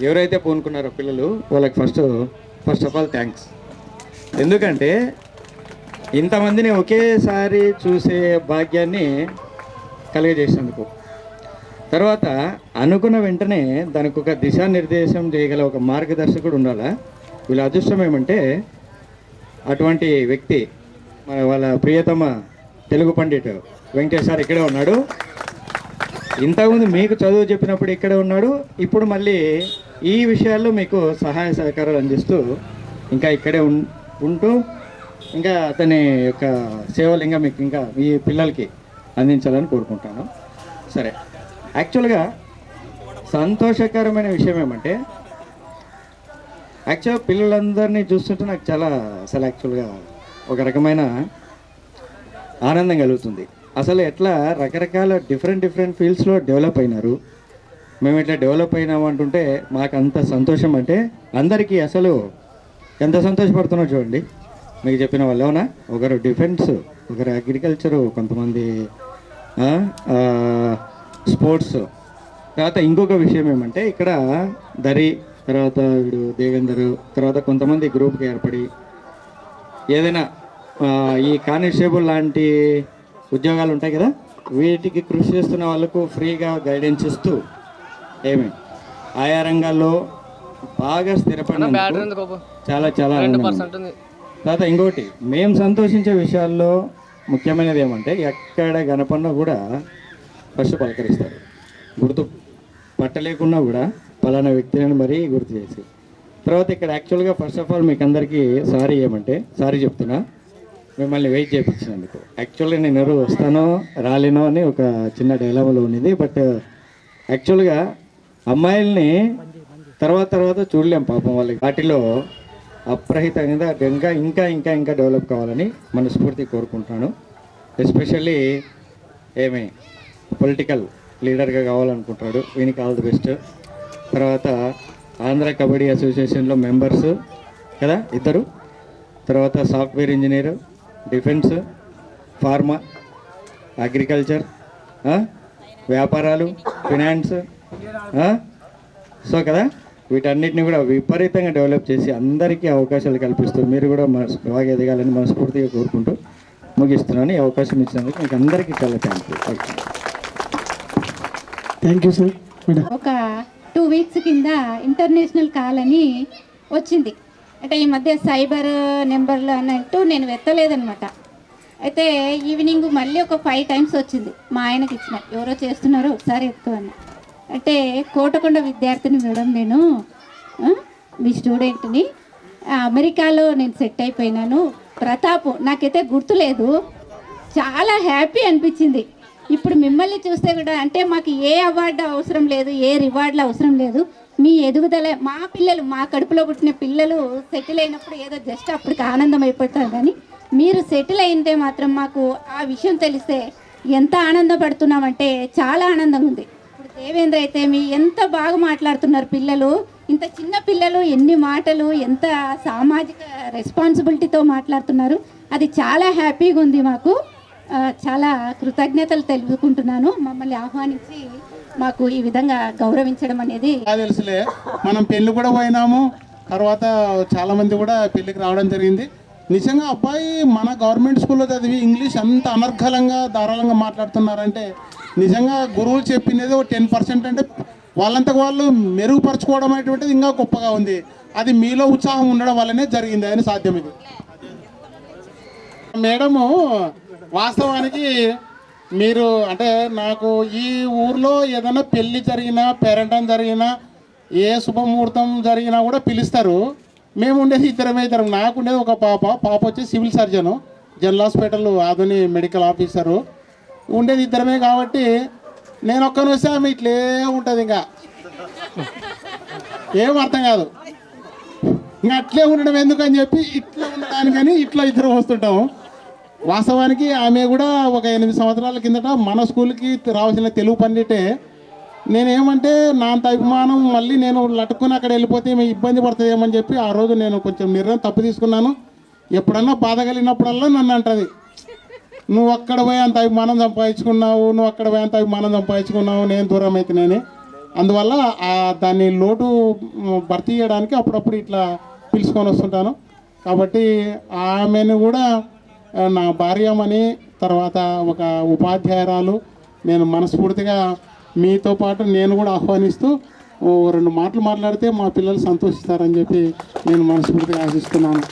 ఎవరైతే పూనుకున్నారో పిల్లలు వాళ్ళకి ఫస్ట్ ఆఫ్ ఆల్ థ్యాంక్స్. ఎందుకంటే ఇంతమందిని ఒకేసారి చూసే భాగ్యాన్ని కలిగజేసినందుకు. తర్వాత అనుకున్న వెంటనే దానికి ఒక దిశానిర్దేశం చేయగల ఒక మార్గదర్శకుడు ఉండాలా. వీళ్ళ అదృష్టం ఏమంటే అటువంటి వ్యక్తి వాళ్ళ ప్రియతమ తెలుగు పండిట్ వెంకటేష్ సార్ ఇక్కడే ఉన్నాడు. ఇంతకుముందు మీకు చదువు చెప్పినప్పుడు ఇక్కడే ఉన్నాడు. ఇప్పుడు మళ్ళీ ఈ విషయాల్లో మీకు సహాయ సహకారాలు అందిస్తూ ఇంకా ఇక్కడే ఉంటూ ఇంకా అతని యొక్క సేవలు ఇంకా మీకు ఇంకా ఈ పిల్లలకి అందించాలని కోరుకుంటాను. సరే, యాక్చువల్గా సంతోషకరమైన విషయం ఏమంటే పిల్లలందరినీ చూస్తుంటే నాకు చాలా యాక్చువల్గా ఒక రకమైన ఆనందం కలుగుతుంది. అసలు ఎట్లా రకరకాల డిఫరెంట్ ఫీల్డ్స్లో డెవలప్ అయినారు. మేము ఇట్లా డెవలప్ అయినాము అంటుంటే మాకు అంత సంతోషం. అంటే అందరికీ అసలు ఎంత సంతోషపడుతున్నారు చూడండి. మీకు చెప్పిన వాళ్ళు అవునా, ఒకరు డిఫెన్స్, ఒకరు అగ్రికల్చరు, కొంతమంది స్పోర్ట్స్. తర్వాత ఇంకొక విషయం ఏమంటే ఇక్కడ దరి, తర్వాత వీడు దేవేందర్, తర్వాత కొంతమంది గ్రూప్కి ఏర్పడి ఏదైనా ఈ కానిస్టేబుల్ లాంటి ఉద్యోగాలు ఉంటాయి కదా, వీటికి కృషి చేస్తున్న వాళ్ళకు ఫ్రీగా గైడెన్స్ ఇస్తూ ఆయా రంగాల్లో బాగా స్థిరపడినందుకు చాలా తర్వాత ఇంకోటి మేము సంతోషించే విషయాల్లో ముఖ్యమైనది ఏమంటే ఎక్కడ గణపన్న కూడా ఫస్ట్ పలకరిస్తారు. గుర్తు పట్టలేకున్నా కూడా పలానా వ్యక్తిని మరీ గుర్తు చేసి. తర్వాత ఇక్కడ యాక్చువల్గా ఫస్ట్ ఆఫ్ ఆల్ మీకు అందరికీ సారీ చెప్తున్నా మిమ్మల్ని వెయిట్ చేయించినందుకు. యాక్చువల్గా నేను ఎవరు వస్తానో రాలేనో అని ఒక చిన్న డైలామాలో ఉన్నది. బట్ యాక్చువల్గా అమ్మాయిల్ని తర్వాత చూడలేం పాపం వాళ్ళకి. వాటిలో అప్రహితంగా ఇంకా డెవలప్ కావాలని మనస్ఫూర్తి కోరుకుంటున్నాను. ఎస్పెషల్లీ పొలిటికల్ లీడర్గా కావాలనుకుంటున్నాడు, వీనికి ఆల్ ది బెస్ట్. తర్వాత ఆంధ్ర కబడ్డీ అసోసియేషన్లో మెంబర్స్ కదా ఇద్దరు, తర్వాత software engineer, defence, pharma, agriculture, వ్యాపారాలు, ఫినాన్స్, సో కదా వీటన్నిటిని కూడా విపరీతంగా డెవలప్ చేసి అందరికీ అవకాశాలు కల్పిస్తూ మీరు కూడా బాగా ఎదగాలని మనస్ఫూర్తిగా కోరుకుంటూ ముగిస్తున్నాను. ఈ అవకాశం ఇచ్చినందుకు మీకు అందరికీ చాలా థ్యాంక్ యూ సార్. ఒక 2 weeks కింద ఇంటర్నేషనల్ కాల్ అని వచ్చింది. అంటే ఈ మధ్య సైబర్ నెంబర్లు అన్నట్టు నేను ఎత్తలేదనమాట. అయితే ఈవినింగ్ మళ్ళీ ఒక 5 times వచ్చింది. మా ఆయనకి ఇచ్చిన, ఎవరో చేస్తున్నారో ఒకసారి ఎత్తు అని. అంటే కోటకొండ విద్యార్థిని మేడం, నేను మీ స్టూడెంట్ని, అమెరికాలో నేను సెట్ అయిపోయినాను. ప్రతాప్ నాకైతే గుర్తులేదు, చాలా హ్యాపీ అనిపించింది. ఇప్పుడు మిమ్మల్ని చూస్తే కూడా అంటే మాకు ఏ అవార్డు అవసరం లేదు, ఏ రివార్డులు అవసరం లేదు. మీ ఎదుగుదల, మా పిల్లలు, మా కడుపులో పుట్టిన పిల్లలు సెటిల్ అయినప్పుడు ఏదో జస్ట్ అప్పటికి ఆనందం అయిపోతారు, కానీ మీరు సెటిల్ అయితే మాత్రం మాకు ఆ విషయం తెలిస్తే ఎంత ఆనందపడుతున్నామంటే చాలా ఆనందంగా ఉంది. ఇప్పుడు దేవేంద్ర అయితే మీ ఎంత బాగా మాట్లాడుతున్నారు, పిల్లలు ఇంత చిన్న పిల్లలు ఎన్ని మాటలు, ఎంత సామాజిక రెస్పాన్సిబిలిటీతో మాట్లాడుతున్నారు. అది చాలా హ్యాపీగా ఉంది. మాకు చాలా కృతజ్ఞతలు తెలుపుకుంటున్నాను. మమ్మల్ని ఆహ్వానించి మాకు ఈ విధంగా గౌరవించడం అనేది. తెలుసులే, మనం పెళ్ళి కూడా పోయినాము, తర్వాత చాలామంది కూడా పెళ్ళికి రావడం జరిగింది. నిజంగా అబ్బాయి మన గవర్నమెంట్ స్కూల్లో చదివి ఇంగ్లీష్ అంత అనర్గళంగా ధారాళంగా మాట్లాడుతున్నారంటే నిజంగా గురువులు చెప్పినది 10% అంటే వాళ్ళంతకు వాళ్ళు మెరుగుపరచుకోవడం అనేటువంటిది ఇంకా గొప్పగా ఉంది. అది మీలో ఉత్సాహం ఉండడం వల్లనే జరిగింది అని సాధ్యం. ఇది మేడము వాస్తవానికి మీరు అంటే నాకు ఈ ఊర్లో ఏదైనా పెళ్ళి జరిగినా, పేరెంటం జరిగినా, ఏ శుభముహూర్తం జరిగినా కూడా పిలుస్తారు. మేము ఉండేది ఇద్దరం. నాకు ఉండేది ఒక పాప వచ్చి civil surgeon, general hospital Adoni medical officer. ఉండేది ఇద్దరమే కాబట్టి నేను ఒక్కని వస్తే ఆమె ఇట్లే ఉంటుంది, ఇంకా ఏం అర్థం కాదు. ఇంకా అట్లే ఉండడం ఎందుకని చెప్పి ఇట్లా ఉండడానికని ఇట్లా ఇద్దరు వస్తుంటాము. వాస్తవానికి ఆమె కూడా ఒక 8 సంవత్సరాల కిందట మన స్కూల్కి రావాల్సిన తెలుగు పండితే నేనేమంటే నా అంత అభిమానం మళ్ళీ నేను లట్టుకుని అక్కడ వెళ్ళిపోతే ఏమి ఇబ్బంది పడుతుందేమని చెప్పి ఆ రోజు నేను కొంచెం నిర్ణయం తప్పు తీసుకున్నాను. ఎప్పుడన్నా బాధ కలిగినప్పుడల్లా నన్ను అంటది, నువ్వు అక్కడ పోయి అంత అభిమానం సంపాదించుకున్నావు, నేను దూరం అవుతున్నాను. అందువల్ల దాన్ని లోటు భర్తీ చేయడానికి అప్పుడప్పుడు ఇట్లా పిలుచుకొని వస్తుంటాను. కాబట్టి ఆమెను కూడా నా భార్యమని, తర్వాత ఒక ఉపాధ్యాయురాలు, నేను మనస్ఫూర్తిగా మీతో పాటు నేను కూడా ఆహ్వానిస్తూ 2 మాటలు మాట్లాడితే మా పిల్లలు సంతోషిస్తారని చెప్పి నేను మనస్ఫూర్తిగా ఆశిస్తున్నాను.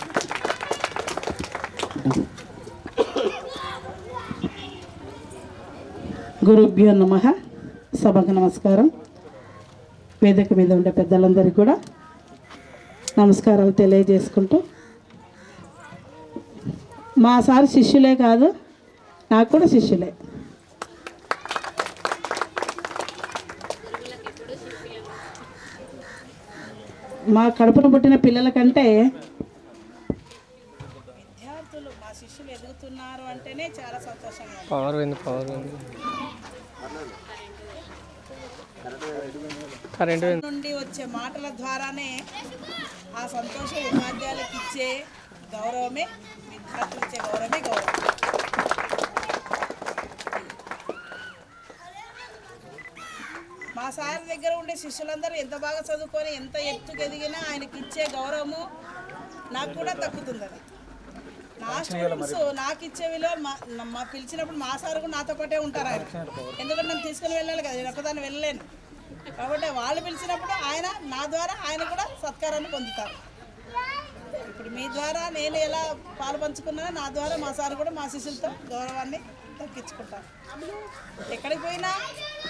గురుభ్యో నమః. సభకు నమస్కారం. వేదిక మీద ఉండే పెద్దలందరికీ కూడా నమస్కారాలు తెలియజేసుకుంటూ, మా సార్ శిష్యులే కాదు, నాకు కూడా శిష్యులే. మా కడుపున పుట్టిన పిల్లల కంటే విద్యార్థులు మా శిష్యులు ఎదుగుతున్నారు అంటేనే చాలా సంతోషంగా ఉంది. నుండి వచ్చే మాటల ద్వారానే ఆ సంతోషం ఉపాధ్యాయులకు ఇచ్చే గౌరవమే, విద్యార్థులు ఇచ్చే గౌరవమే గౌరవం. మా సార్ దగ్గర ఉండే శిష్యులందరూ ఎంత బాగా చదువుకొని ఎంత ఎత్తుకు ఎదిగినా ఆయనకి ఇచ్చే గౌరవము నాకు కూడా తగ్గుతుంది. అది నా స్టూడెంట్స్ నాకు ఇచ్చే విలువ మా పిలిచినప్పుడు మా సార్ కూడా నాతో పాటే ఉంటారు. ఆయన ఎందుకంటే నన్ను తీసుకుని వెళ్ళాలి కదా, నేను ఒక్కదాన్ని వెళ్ళలేను. కాబట్టి వాళ్ళు పిలిచినప్పుడు ఆయన నా ద్వారా ఆయన కూడా సత్కారాన్ని పొందుతారు. ఇప్పుడు మీ ద్వారా నేను ఎలా పాలు పంచుకున్నా, నా ద్వారా మా సార్ కూడా మా శిష్యులతో గౌరవాన్ని తగ్గించుకుంటారు. ఎక్కడికి పోయినా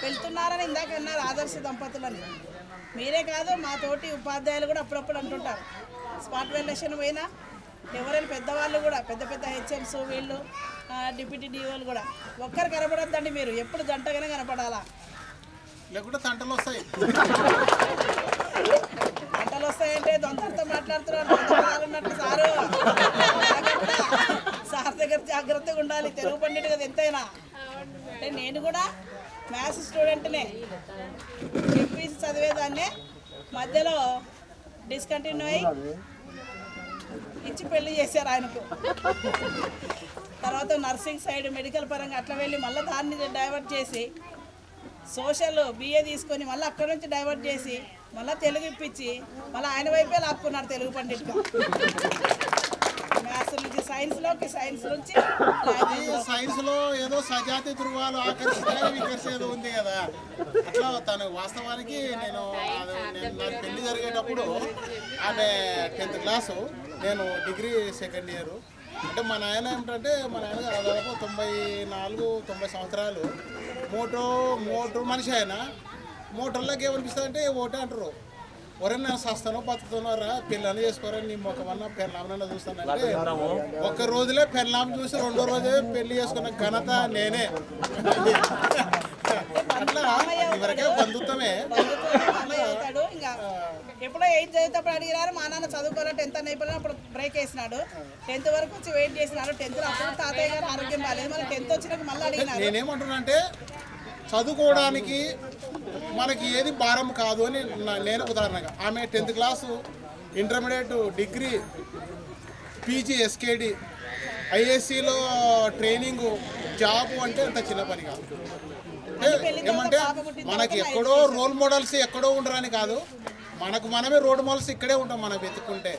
వెళ్తున్నారని ఇందాక అన్నారు ఆదర్శ దంపతులని. మీరే కాదు, మా తోటి ఉపాధ్యాయులు కూడా అప్పుడప్పుడు అంటుంటారు. స్పాట్ వెల్లేషన్ పోయినా ఎవరైనా పెద్దవాళ్ళు కూడా, పెద్ద పెద్ద హెచ్ఎంస్, వీళ్ళు డిప్యూటీ డిఓలు కూడా ఒక్కరు కనపడొద్దండి, మీరు ఎప్పుడు జంటగానే కనపడాలా, లేకుంటే తంటలు వస్తాయంటే దొంతలతో మాట్లాడుతున్నారు ఉన్నట్లు. సార్ దగ్గర జాగ్రత్తగా ఉండాలి. తెలుగు పండిట్ కదా ఎంతైనా. అంటే నేను కూడా మ్యాథ్స్ స్టూడెంట్నే, ఎంపీసీ చదివేదాన్నే, మధ్యలో డిస్కంటిన్యూ అయ్యి ఇచ్చి పెళ్లి చేశారు ఆయనకు. తర్వాత నర్సింగ్ సైడ్ మెడికల్ పరంగా అట్లా వెళ్ళి మళ్ళీ దాన్ని డైవర్ట్ చేసి సోషల్ BA తీసుకొని మళ్ళీ అక్కడ నుంచి డైవర్ట్ చేసి మళ్ళీ తెలుగు ఇప్పించి మళ్ళీ ఆయన వైపే లాక్కున్నారు తెలుగు పండిట్గా. మ్యాథ్స్ నుంచి సైన్స్ నుంచి సైన్స్ లో ఏదో సజాతి ధృవాలు ఆకర్షిస్తాయి వికర్షేది ఉంది కదా. అట్లా తను వాస్తవానికి నేను నాకు పెళ్లి జరిగేటప్పుడు ఆమె 10th క్లాసు, నేను డిగ్రీ సెకండ్ ఇయర్. అంటే మా నాయన ఏమిటంటే మా నాయన దాదాపు 94-90 సంవత్సరాలు. మోటార్ మనిషి ఆయన. మోటార్లోకి ఏమనిపిస్తుంది అంటే ఓటే అంటారు, ఎవరైనా సస్తానో బతుకుతున్నారా, పెళ్ళని చేసుకోరా, నీ మొక్కమన్నా పెళ్ళామన్నా చూస్తానంటే ఒక్క రోజులే పెళ్ళాం చూసి 2వ రోజే పెళ్లి చేసుకున్న ఘనత నేనే. అట్లా ఇవరకే బంధుత్వమే. అవుతాడు. ఇంకా ఎప్పుడో 8th చదివేటప్పుడు అడిగినారు, మా నాన్న చదువుకోవాలి 10th అని అయిపోయినా అప్పుడు బ్రేక్ వేసినాడు. 10th వరకు వచ్చి వెయిట్ చేసినాడు. 10th అప్పుడు తాతయ్య గారు ఆరోగ్యం బాగాలేదు, మళ్ళీ 10th వచ్చినాక మళ్ళీ అడిగినారు. నేనేమంటున్నా అంటే చదువుకోవడానికి మనకి ఏది భారం కాదు అని నేను ఉదాహరణగా. ఆమె 10th class, intermediate, degree, PG, SKD, ISCలో ట్రైనింగ్, జాబ్ అంటే అంత చిన్న పని కాదు. ఏమంటే మనకి ఎక్కడో రోల్ మోడల్స్ ఎక్కడో ఉండరని కాదు, మనకు మనమే రోల్ మోడల్స్ ఇక్కడే ఉంటాం మనం వెతుక్కుంటే.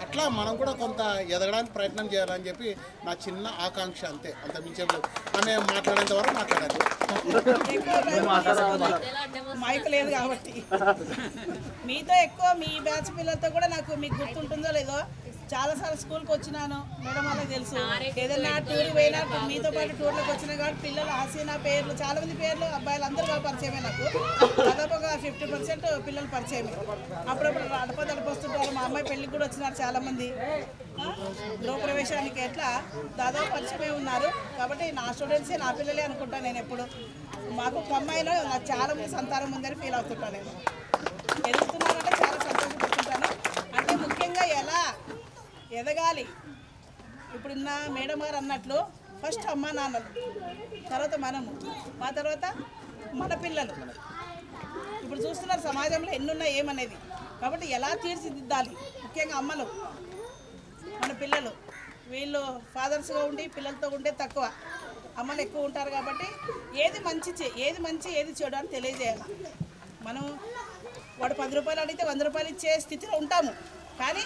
అట్లా మనం కూడా కొంత ఎదగడానికి ప్రయత్నం చేయాలని చెప్పి నా చిన్న ఆకాంక్ష, అంతే, అంత మించేది. ఆమె మాట్లాడేంత వరకు మాట్లాడాలి. మైక్ లేదు కాబట్టి మీతో ఎక్కువ మీ బ్యాచ్ పిల్లలతో కూడా నాకు మీకు గుర్తుంటుందో లేదో చాలాసార్లు స్కూల్కి వచ్చినాను మేడం, వాళ్ళకి తెలుసు. ఏదైనా టూర్కి పోయినా మీతో పాటు టూర్లకు వచ్చినా కాబట్టి పిల్లలు హసీనా పేర్లు, చాలా మంది పేర్లు అబ్బాయిలు అందరూ బాగా పరిచయమే. నాకు దాదాపు ఒక 50% పిల్లలు పరిచయమే. అప్పుడప్పుడు అడపదడపొస్తుంటారు. మా అమ్మాయి పెళ్ళికి కూడా వచ్చినారు చాలామంది, గృహప్రవేశానికి. ఎట్లా దాదాపు పరిచయమే ఉన్నారు. కాబట్టి నా స్టూడెంట్సే నా పిల్లలే అనుకుంటాను నేను ఎప్పుడు. మాకు ఒక అమ్మాయిలో నాకు చాలా మంది సంతానం ఉందని ఫీల్ అవుతుంటాను నేను. ఎదుగుతున్నానంటే చాలా సంతోషపడుతుంటాను. అంటే ముఖ్యంగా ఎలా ఎదగాలి, ఇప్పుడు నా మేడం గారు అన్నట్లు ఫస్ట్ అమ్మ నాన్నలు, తర్వాత మనము, మా తర్వాత మన పిల్లలు. ఇప్పుడు చూస్తున్నారు సమాజంలో ఎన్నున్నాయి ఏమనేది. కాబట్టి ఎలా తీర్చిదిద్దాలి, ముఖ్యంగా అమ్మలు, మన పిల్లలు. వీళ్ళు ఫాదర్స్గా ఉండి పిల్లలతో ఉండే తక్కువ, అమ్మలు ఎక్కువ ఉంటారు. కాబట్టి ఏది మంచి ఏది చెడు అని తెలియజేయాలి. మనం వాడు 10 రూపాయలు అడిగితే 100 రూపాయలు ఇచ్చే స్థితిలో ఉంటాము, కానీ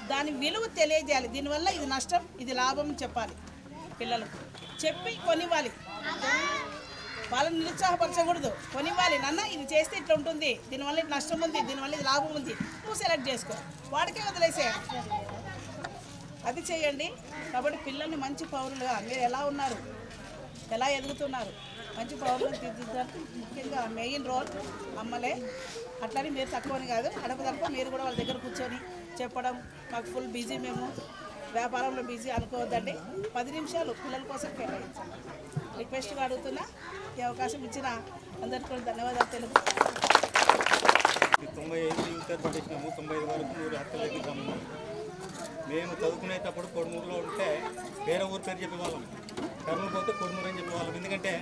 దాని విలువ తెలియజేయాలి. దీనివల్ల ఇది నష్టం, ఇది లాభం చెప్పాలి. పిల్లలకు చెప్పి కొనివ్వాలి. వాళ్ళని నిరుత్సాహపరచకూడదు, కొనివ్వాలి. నాన్న ఇది చేస్తే ఇట్లా ఉంటుంది, దీనివల్ల ఇది నష్టం ఉంది, దీనివల్ల ఇది లాభం ఉంది, నువ్వు సెలెక్ట్ చేసుకో, వాడికే వదిలేసేయాలి. అది చేయండి. కాబట్టి పిల్లల్ని మంచి పౌరులుగా మీరు ఎలా ఉన్నారు, ఎలా ఎదుగుతున్నారు, మంచి పౌరులను తీర్చిదిద్దడానికి ముఖ్యంగా మెయిన్ రోల్ అమ్మలే. అట్లని మీరు తక్కువని కాదు, అడపదడప మీరు కూడా వాళ్ళ దగ్గర కూర్చొని చెప్పడం. మాకు ఫుల్ బిజీ, మేము వ్యాపారంలో బిజీ అనుకోవద్దండి. 10 నిమిషాలు పిల్లల కోసం కేటాయించండి. రిక్వెస్ట్గా అడుగుతున్నా. ఈ అవకాశం ఇచ్చిన అందరికీ కూడా ధన్యవాదాలు తెలుపు. 95 యూత్ పట్టించినాము. 95 వరకు 100 హత్యలు ఎగ్గిద్దాము. మేము చదువుకునేటప్పుడు కొడుమూరులో ఉంటే వేరే ఊరు పేరు చెప్పేవాళ్ళం, కర్నూలు పోతే కొడుమూరు అని చెప్పేవాళ్ళం. ఎందుకంటే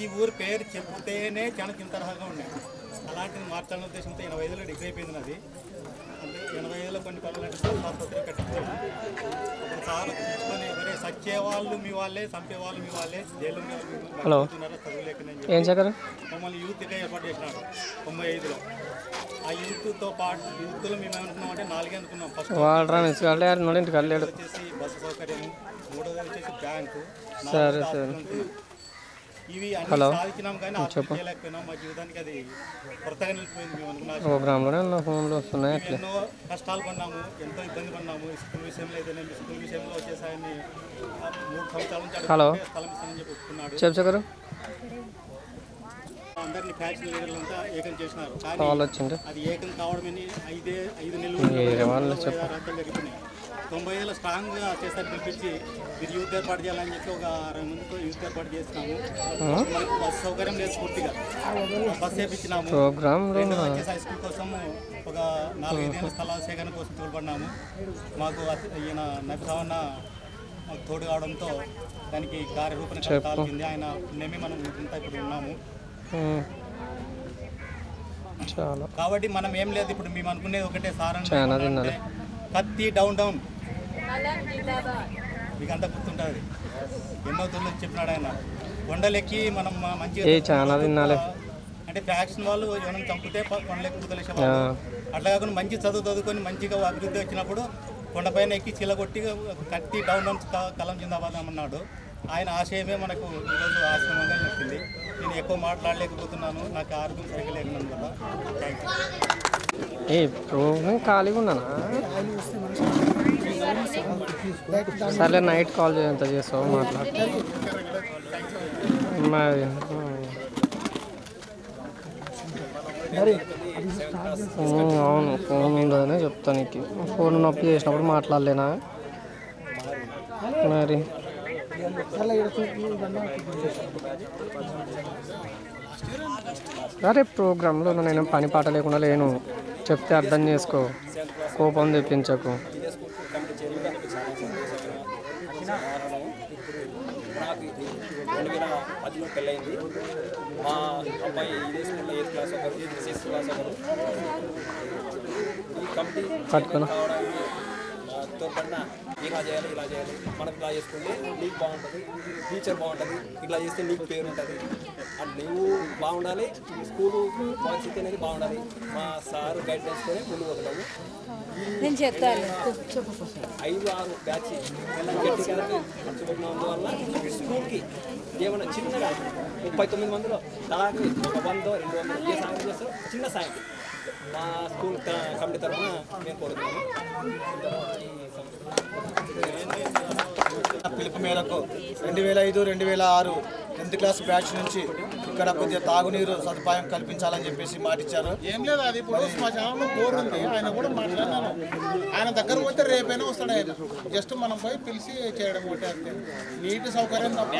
ఈ ఊరు పేరు చెప్తేనే చాలా చిన్న తరహాగా ఉండేది. అలాంటిది మార్చాలనే ఉద్దేశంతో 85లో డిగ్రీ అయిపోయింది నాది. అంటే 85లో కొన్ని పనులు ఆసుపత్రి కట్టించాము. అప్పుడు సార్ తీసుకొని ఎవరే సచ్చేవాళ్ళు మీ వాళ్ళే, చంపేవాళ్ళు మీ వాళ్ళే, జైలు చదువులేకనే మమ్మల్ని యూత్ ఇట్లా ఏర్పాటు చేసినాడు 95లో. ఆ యూత్తో పాటు యూత్లో మేము ఏమనుకున్నాం అంటే 4 అనుకున్నాం. ఫస్ట్ వచ్చేసి బస్సు సౌకర్యం, 3వది వచ్చేసి బ్యాంకు, ఇవి అన్ని సాధించినాం. కానీ చేయలేకపోయినాం. మా జీవితానికి అది కొత్తగా నిలిచిపోయింది. మేము అనుకున్నాం ఎన్నో కష్టాలు పడినాము, ఎంతో ఇబ్బంది పడినాము. స్కూల్ విషయంలో అయితే నేను స్కూల్ విషయంలో వచ్చేసాయని 3 సంవత్సరాల నుంచి స్థలం ఇస్తానని చెప్పి ఒప్పుకున్నాడు. అందరినీ ఫ్యాక్షన్ లీడర్లంతా ఏకం చేసినారు. కానీ అది ఏకం కావడమని 5 నెలలు జరిగిపోయినాయి. 95లో స్ట్రాంగ్గా చేస్తారు పిలిపించి మీరు యూత్ ఏర్పాటు చేయాలని చెప్పి ఒక 60 మందితో యూత్ ఏర్పాటు చేసినాము. మనకు బస్సు సౌకర్యం లేదు, పూర్తిగా బస్సు వేయించినాము. వచ్చేసి హై స్కూల్ కోసం ఒక 4-5 ఏళ్ళ స్థలాల సేకరణ కోసం తోడ్పడినాము. మాకు ఈయన నబిసావన్న మాకు తోడు కావడంతో దానికి కార్యరూపణ కట్టాల్సింది. ఆయన పుణ్యమే మనం ఇంత ఇప్పుడు ఉన్నాము. కాబట్టి మనం ఏం లేదు, ఇప్పుడు మేము అనుకునేది ఒకటే సార్, కత్తి డౌన్ మీకు అంతా గుర్తుంటుంది. ఎన్నో తూర్లు చెప్పినాడు ఆయన. కొండలెక్కి మనం మంచిగా అంటే ఫ్యాక్షన్ వాళ్ళు ఏమైనా చంపితే కొండలెక్కి వదిలేసేవాళ్ళు. అట్లా కాకుండా మంచి చదువుకొని మంచిగా అభివృద్ధి వచ్చినప్పుడు కొండపైన ఎక్కి చిల్లగొట్టి కత్తి డౌన్ కలం జిందాబాద్ అన్నాడు. ఆయన ఆశయమే మనకు ఈరోజు ఆశ్రమంగా చెప్పింది. నేను ఎక్కువ మాట్లాడలేకపోతున్నాను, నాకు ఆరోగ్యం సరిగ్గా లేకున్నందువల్ల. Thank you. ప్రోగ్రామ్ ఖాళీగా ఉన్నానా? సరే నైట్ కాల్ చేయంత చేస్తావు మాట్లాడుతా. మరి అవును, ఫోన్ ఉండదనే చెప్తా నీకు. ఫోన్ నొప్పి చేసినప్పుడు మాట్లాడలేనా? మరి అరే ప్రోగ్రాంలో నేను పని పాట లేకుండా లేను, చెప్తే అర్థం చేసుకో, కోపం తెప్పించకు. నాకు 2010లో పెళ్ళయింది. మా అబ్బాయి ఇదే స్కూల్లో 8th క్లాస్ ఒకరు, 6th క్లాస్ ఒకరు. ఈ కమిటీ కావడానికి తోడ్పడిన ఇలా చేయాలి మనకు ఇలా చేసుకుంటే నీకు బాగుంటుంది, టీచర్ బాగుంటుంది, ఇట్లా చేస్తే నీకు పేరు ఉంటుంది, అండ్ నువ్వు బాగుండాలి, స్కూలు పరిస్థితి అనేది బాగుండాలి. మా సారు గైడ్లైన్స్తోనే ముందుకు పోతున్నాము. నేను చెప్తాను 5-6 బ్యాచ్ గట్టిగా పంచుకుంటున్నందువల్ల స్కూల్కి ఏమన్నా చిన్నగా 39 మందిలో దాదాపు 100-200 ఏ సాయం చేస్తారో చిన్న సాయం మా స్కూల్ కమిటీ తరఫున మేము కోరుతున్నాము. పిలుపు మేరకు 2005-2006 10th క్లాస్ బ్యాచ్ నుంచి ఇక్కడ కొద్దిగా తాగునీరు సదుపాయం కల్పించాలని చెప్పేసి మాటిచ్చారు. ఏం లేదు, అది ఇప్పుడు శ్మశానంలో బోర్ ఉంది, ఆయన కూడా మాట్లాడినాను. ఆయన దగ్గర పోతే రేపైనా వస్తాడు. ఆయన జస్ట్ మనం పోయి పిలిచి చేయడం ఒకటి అంతే. నీటి సౌకర్యం తప్ప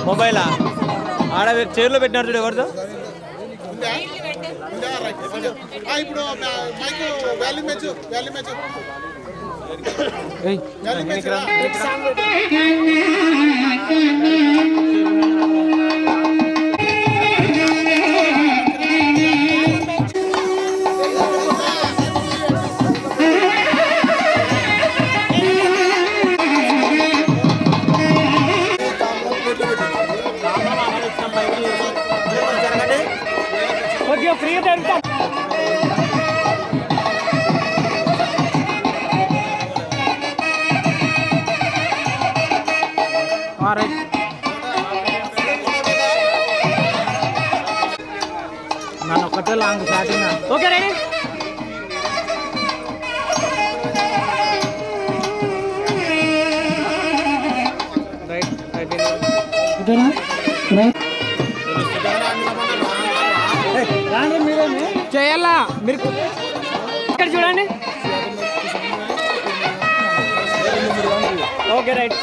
మొబైలా ఆడ చైర్లో పెట్టినారు చూడు, ఎవరితో? ఇప్పుడు valley match free okay ready చేయాలా మీరు ఇక్కడ చూడండి ఓకే రైట్